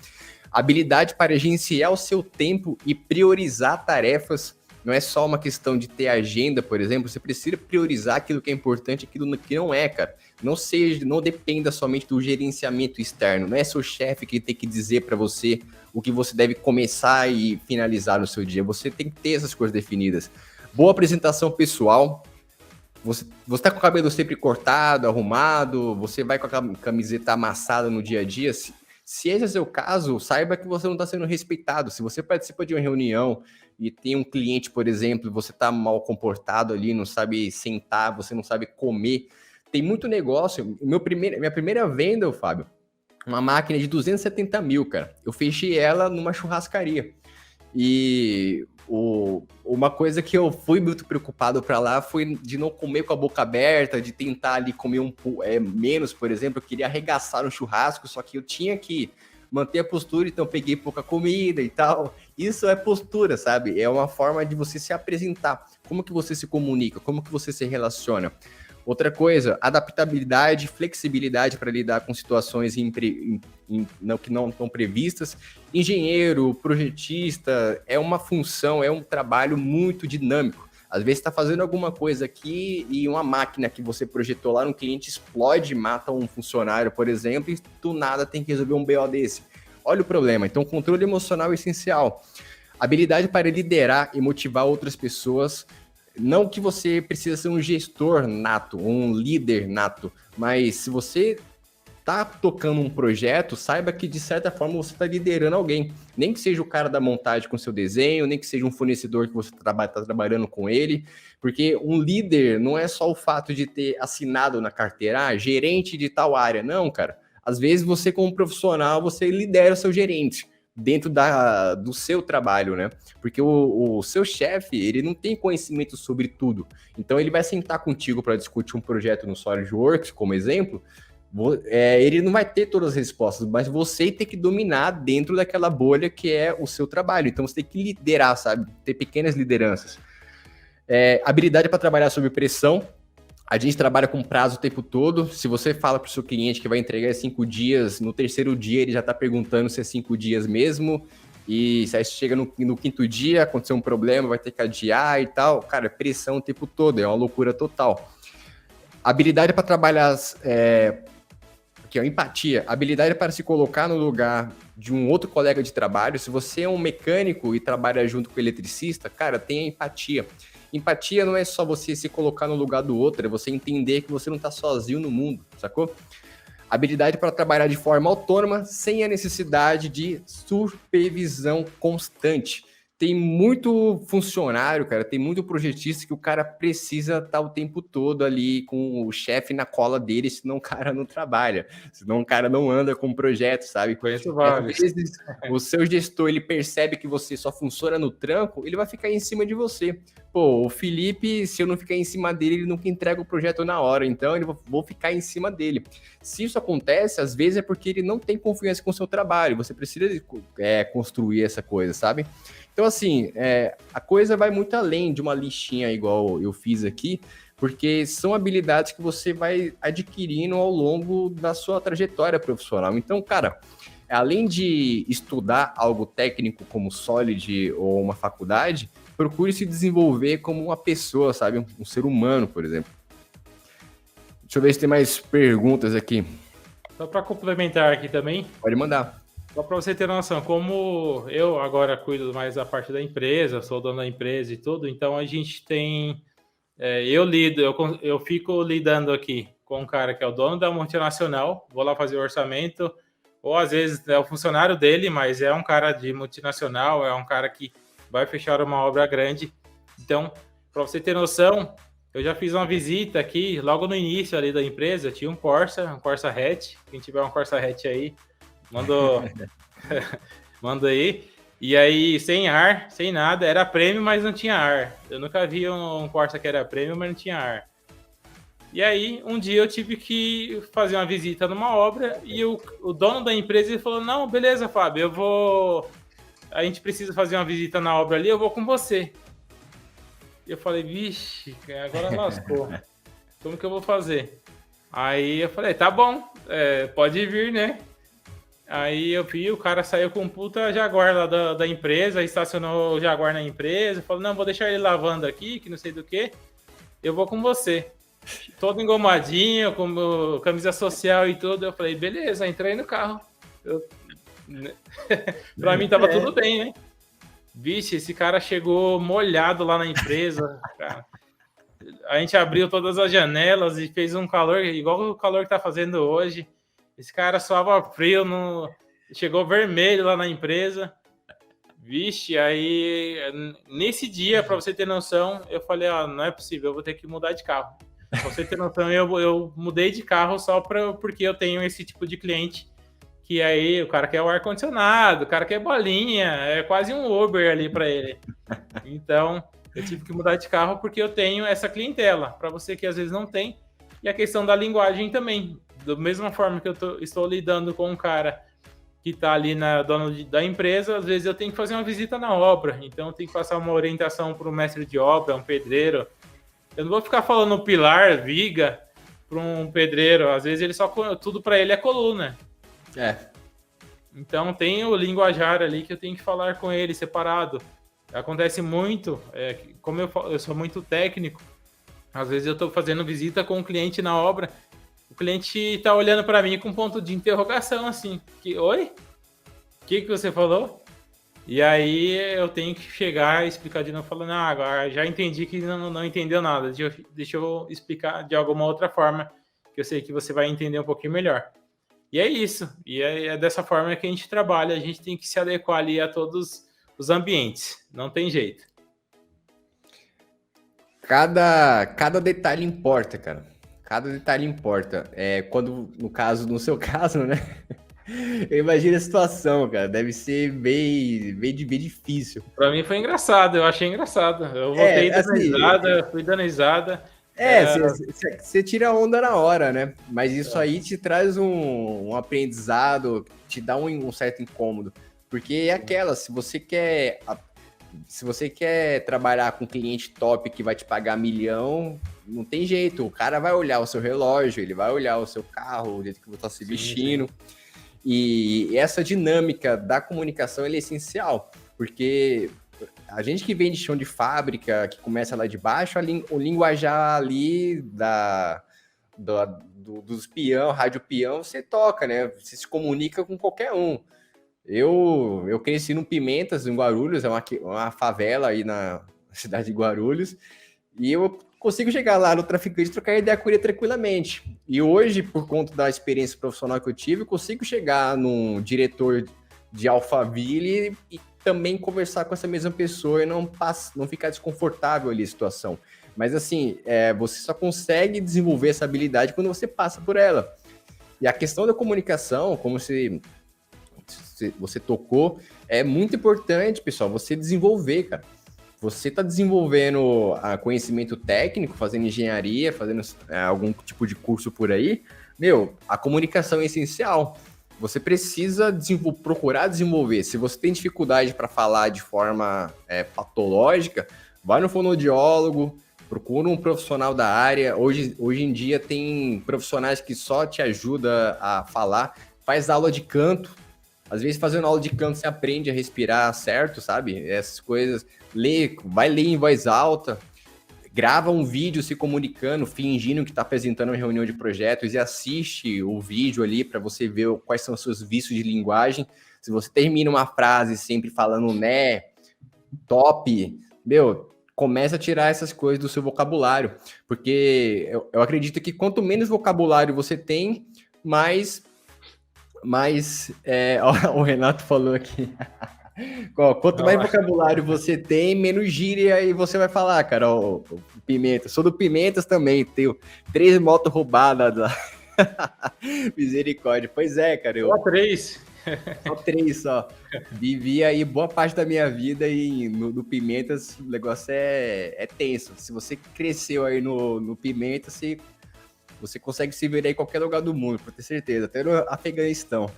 A: Habilidade para gerenciar o seu tempo e priorizar tarefas. Não é só uma questão de ter agenda, por exemplo, você precisa priorizar aquilo que é importante e aquilo que não é, cara. Não dependa somente do gerenciamento externo, não é seu chefe que tem que dizer para você o que você deve começar e finalizar no seu dia. Você tem que ter essas coisas definidas. Boa apresentação pessoal. Você tá com o cabelo sempre cortado, arrumado, você vai com a camiseta amassada no dia a dia. Se esse é o seu caso, saiba que você não está sendo respeitado. Se você participa de uma reunião e tem um cliente, por exemplo, você está mal comportado ali, não sabe sentar, você não sabe comer, tem muito negócio. Minha primeira venda, Fábio, uma máquina de 270 mil, cara. Eu fechei ela numa churrascaria. E uma coisa que eu fui muito preocupado para lá foi de não comer com a boca aberta, de tentar ali comer menos, por exemplo. Eu queria arregaçar no churrasco, só que eu tinha que manter a postura, então eu peguei pouca comida e tal. Isso é postura, sabe? É uma forma de você se apresentar. Como que você se comunica? Como que você se relaciona? Outra coisa, adaptabilidade, flexibilidade para lidar com situações que não estão previstas. Engenheiro, projetista, é uma função, é um trabalho muito dinâmico. Às vezes está fazendo alguma coisa aqui e uma máquina que você projetou lá no cliente explode, mata um funcionário, por exemplo, e do nada tem que resolver um BO desse. Olha o problema. Então, controle emocional é essencial. Habilidade para liderar e motivar outras pessoas. Não que você precisa ser um gestor nato, um líder nato, mas se você tá tocando um projeto, saiba que de certa forma você está liderando alguém. Nem que seja o cara da montagem com seu desenho, nem que seja um fornecedor que você está trabalhando com ele, porque um líder não é só o fato de ter assinado na carteira, gerente de tal área. Não, cara. Às vezes você, como profissional, você lidera o seu gerente dentro do seu trabalho, né? Porque o seu chefe, ele não tem conhecimento sobre tudo. Então, ele vai sentar contigo para discutir um projeto no SolidWorks, como exemplo, ele não vai ter todas as respostas, mas você tem que dominar dentro daquela bolha que é o seu trabalho. Então, você tem que liderar, sabe? Ter pequenas lideranças. Habilidade para trabalhar sob pressão. A gente trabalha com prazo o tempo todo. Se você fala para o seu cliente que vai entregar em 5 dias, no terceiro dia ele já está perguntando se é 5 dias mesmo. E se aí chega no 5º dia, aconteceu um problema, vai ter que adiar e tal. Cara, pressão o tempo todo, é uma loucura total. Habilidade para trabalhar, que é empatia. Habilidade para se colocar no lugar de um outro colega de trabalho. Se você é um mecânico e trabalha junto com o eletricista, cara, tenha empatia. Empatia não é só você se colocar no lugar do outro, é você entender que você não está sozinho no mundo, sacou? Habilidade para trabalhar de forma autônoma, sem a necessidade de supervisão constante. Tem muito funcionário, cara, tem muito projetista que o cara precisa estar o tempo todo ali com o chefe na cola dele, senão o cara não trabalha, senão o cara não anda com o projeto, sabe?
B: Conheço vários.
A: Às vezes, o seu gestor, ele percebe que você só funciona no tranco, ele vai ficar em cima de você. Pô, o Felipe, se eu não ficar em cima dele, ele nunca entrega o projeto na hora, então eu vou ficar em cima dele. Se isso acontece, às vezes é porque ele não tem confiança com o seu trabalho, você precisa construir essa coisa, sabe? Então, assim, a coisa vai muito além de uma listinha igual eu fiz aqui, porque são habilidades que você vai adquirindo ao longo da sua trajetória profissional. Então, cara, além de estudar algo técnico como Solid ou uma faculdade, procure se desenvolver como uma pessoa, sabe? Um ser humano, por exemplo. Deixa eu ver se tem mais perguntas aqui.
B: Só para complementar aqui também.
A: Pode mandar.
B: Só para você ter noção, como eu agora cuido mais da parte da empresa, sou dono da empresa e tudo, então a gente tem... eu fico lidando aqui com um cara que é o dono da multinacional, vou lá fazer o orçamento, ou às vezes é o funcionário dele, mas é um cara de multinacional, é um cara que vai fechar uma obra grande. Então, para você ter noção, eu já fiz uma visita aqui, logo no início ali da empresa, tinha um Corsa hatch, quem tiver um Corsa hatch aí, manda aí. E aí, sem ar, sem nada, era prêmio, mas não tinha ar. Eu nunca vi um Corsa que era prêmio, mas não tinha ar. E aí, um dia eu tive que fazer uma visita numa obra e o dono da empresa ele falou, não, beleza, Fábio, a gente precisa fazer uma visita na obra ali, eu vou com você. E eu falei, vixe, agora lascou. Como que eu vou fazer? Aí eu falei, tá bom, pode vir, né? Aí eu vi, o cara saiu com um puta Jaguar lá da empresa, estacionou o Jaguar na empresa, falou, não, vou deixar ele lavando aqui, que não sei do que, eu vou com você. Todo engomadinho, com camisa social e tudo, eu falei, beleza, entrei no carro. Pra mim tava tudo bem, né? Vixe, esse cara chegou molhado lá na empresa, cara. A gente abriu todas as janelas e fez um calor, igual o calor que tá fazendo hoje. Esse cara suava frio, chegou vermelho lá na empresa. Vixe, aí nesse dia, para você ter noção, eu falei, não é possível, eu vou ter que mudar de carro. Pra você ter noção, eu mudei de carro só porque eu tenho esse tipo de cliente, que aí o cara quer o ar-condicionado, o cara quer bolinha, é quase um Uber ali para ele. Então, eu tive que mudar de carro porque eu tenho essa clientela. Para você que às vezes não tem, e a questão da linguagem também. Da mesma forma que eu estou lidando com um cara que está ali dono da empresa, às vezes eu tenho que fazer uma visita na obra, então eu tenho que passar uma orientação para um mestre de obra, um pedreiro. Eu não vou ficar falando pilar, viga, para um pedreiro, às vezes tudo para ele é coluna. Então tem o linguajar ali que eu tenho que falar com ele separado. Acontece muito, como eu sou muito técnico, às vezes eu estou fazendo visita com um cliente na obra, o cliente está olhando para mim com um ponto de interrogação, assim, oi? O que você falou? E aí eu tenho que chegar e explicar de novo, falando, agora já entendi que não entendeu nada, deixa eu explicar de alguma outra forma, que eu sei que você vai entender um pouquinho melhor. E é isso. E é dessa forma que a gente trabalha. A gente tem que se adequar ali a todos os ambientes. Não tem jeito.
A: Cada detalhe importa, cara. Cada detalhe importa. Quando, no caso, no seu caso, né? Eu imagino a situação, cara. Deve ser bem difícil.
B: Para mim foi engraçado, eu achei engraçado. Eu voltei dando
A: Assim,
B: risada, fui dando risada.
A: você tira a onda na hora, né? Mas isso aí te traz um aprendizado, te dá um certo incômodo. Porque é aquela, se você quer trabalhar com um cliente top que vai te pagar 1 milhão, não tem jeito. O cara vai olhar o seu relógio, ele vai olhar o seu carro, o jeito que você está se vestindo. Sim. E essa dinâmica da comunicação é essencial, porque a gente que vem de chão de fábrica, que começa lá de baixo, o linguajar ali dos peão, rádio peão, você toca, né? Você se comunica com qualquer um. Eu cresci no Pimentas, em Guarulhos, é uma favela aí na cidade de Guarulhos, e eu consigo chegar lá no traficante e trocar ideia com ele tranquilamente. E hoje, por conta da experiência profissional que eu tive, eu consigo chegar num diretor de Alphaville e também conversar com essa mesma pessoa e não ficar desconfortável ali a situação. Mas assim, você só consegue desenvolver essa habilidade quando você passa por ela. E a questão da comunicação, como você tocou, é muito importante, pessoal, você desenvolver, cara. Você está desenvolvendo conhecimento técnico, fazendo engenharia, fazendo algum tipo de curso por aí, a comunicação é essencial. Você precisa procurar desenvolver. Se você tem dificuldade para falar de forma patológica, vai no fonoaudiólogo, procura um profissional da área. Hoje em dia tem profissionais que só te ajudam a falar. Faz aula de canto. Às vezes, fazendo aula de canto, você aprende a respirar certo, sabe? Essas coisas. Vai ler em voz alta, grava um vídeo se comunicando, fingindo que está apresentando uma reunião de projetos e assiste o vídeo ali para você ver quais são os seus vícios de linguagem. Se você termina uma frase sempre falando né, top, começa a tirar essas coisas do seu vocabulário, porque eu acredito que quanto menos vocabulário você tem, mais o Renato falou aqui. Quanto mais vocabulário você tem, menos gíria aí você vai falar, cara. O Pimenta. Sou do Pimentas também. Tenho 3 motos roubadas lá. Misericórdia. Pois é, cara.
B: Só 3.
A: Só 3 só. Vivi aí boa parte da minha vida e no Pimentas o negócio é tenso. Se você cresceu aí no Pimentas, você consegue se ver aí em qualquer lugar do mundo, pra ter certeza. Até no Afeganistão.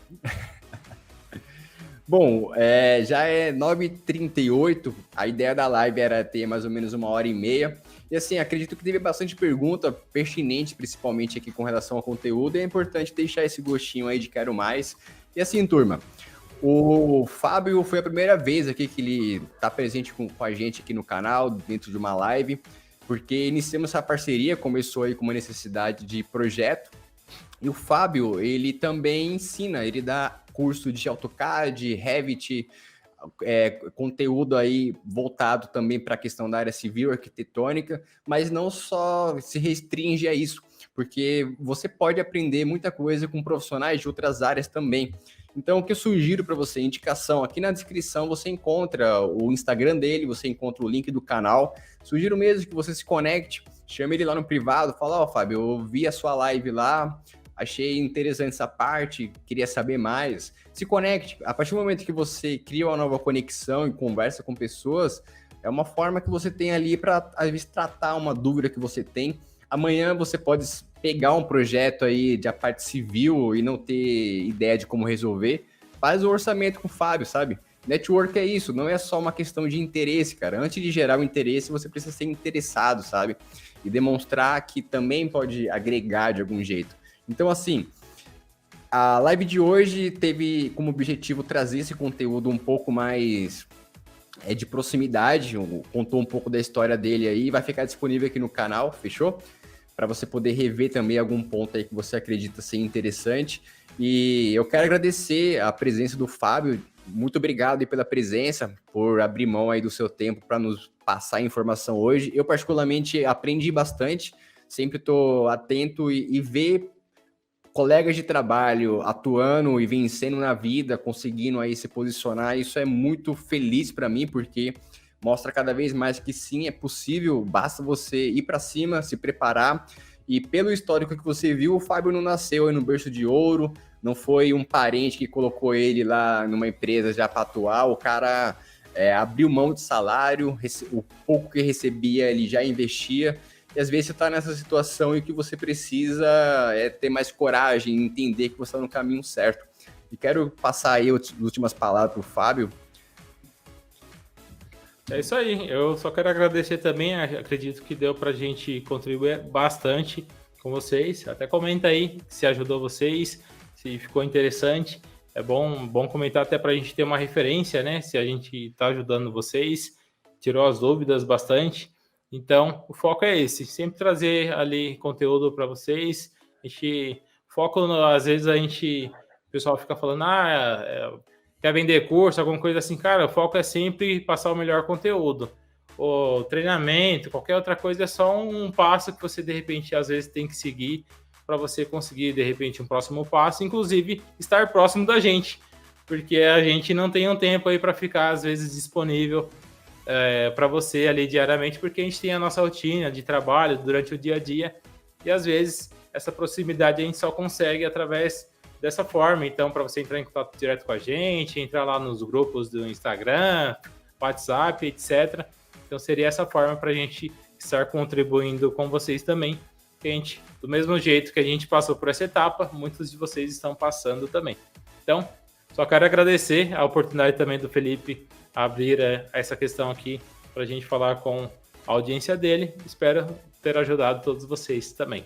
A: Bom, já é 9h38, a ideia da live era ter mais ou menos 1h30, e assim, acredito que teve bastante pergunta pertinente, principalmente aqui com relação ao conteúdo, e é importante deixar esse gostinho aí de quero mais. E assim, turma, o Fábio foi a primeira vez aqui que ele está presente com a gente aqui no canal, dentro de uma live, porque iniciamos essa parceria, começou aí com uma necessidade de projeto, e o Fábio, ele também ensina, ele dá curso de AutoCAD, Revit, conteúdo aí voltado também para a questão da área civil, arquitetônica, mas não só se restringe a isso, porque você pode aprender muita coisa com profissionais de outras áreas também. Então, o que eu sugiro para você, indicação, aqui na descrição você encontra o Instagram dele, você encontra o link do canal. Sugiro mesmo que você se conecte, chame ele lá no privado, fala, Fábio, eu vi a sua live lá, achei interessante essa parte, queria saber mais. Se conecte. A partir do momento que você cria uma nova conexão e conversa com pessoas, é uma forma que você tem ali para, às vezes, tratar uma dúvida que você tem. Amanhã você pode pegar um projeto aí de a parte civil e não ter ideia de como resolver. Faz o orçamento com o Fábio, sabe? Network é isso, não é só uma questão de interesse, cara. Antes de gerar o interesse, você precisa ser interessado, sabe? E demonstrar que também pode agregar de algum jeito. Então, assim, a live de hoje teve como objetivo trazer esse conteúdo um pouco mais de proximidade, contou um pouco da história dele aí, vai ficar disponível aqui no canal, fechou? Para você poder rever também algum ponto aí que você acredita ser interessante. E eu quero agradecer a presença do Fábio, muito obrigado aí pela presença, por abrir mão aí do seu tempo para nos passar a informação hoje. Eu particularmente aprendi bastante, sempre estou atento e ver colegas de trabalho atuando e vencendo na vida, conseguindo aí se posicionar, isso é muito feliz para mim, porque mostra cada vez mais que sim, é possível, basta você ir para cima, se preparar. E pelo histórico que você viu, o Fábio não nasceu aí no berço de ouro, não foi um parente que colocou ele lá numa empresa já para atuar, o cara abriu mão de salário, o pouco que recebia ele já investia. E às vezes você está nessa situação e o que você precisa é ter mais coragem, entender que você está no caminho certo. E quero passar aí as últimas palavras para o Fábio.
B: É isso aí, eu só quero agradecer também, acredito que deu para a gente contribuir bastante com vocês. Até comenta aí se ajudou vocês, se ficou interessante. É bom comentar até para a gente ter uma referência, né? Se a gente está ajudando vocês, tirou as dúvidas bastante. Então, o foco é esse, sempre trazer ali conteúdo para vocês. Às vezes o pessoal fica falando, quer vender curso, alguma coisa assim. Cara, o foco é sempre passar o melhor conteúdo. O treinamento, qualquer outra coisa é só um passo que você, de repente, às vezes tem que seguir para você conseguir, de repente, um próximo passo, inclusive estar próximo da gente, porque a gente não tem um tempo aí para ficar, às vezes, disponível para você ali diariamente, porque a gente tem a nossa rotina de trabalho durante o dia a dia, e às vezes essa proximidade a gente só consegue através dessa forma. Então, para você entrar em contato direto com a gente, entrar lá nos grupos do Instagram, WhatsApp, etc. Então, seria essa forma para a gente estar contribuindo com vocês também, que a gente, do mesmo jeito que a gente passou por essa etapa, muitos de vocês estão passando também. Então, só quero agradecer a oportunidade também do Felipe abrir essa questão aqui para a gente falar com a audiência dele. Espero ter ajudado todos vocês também.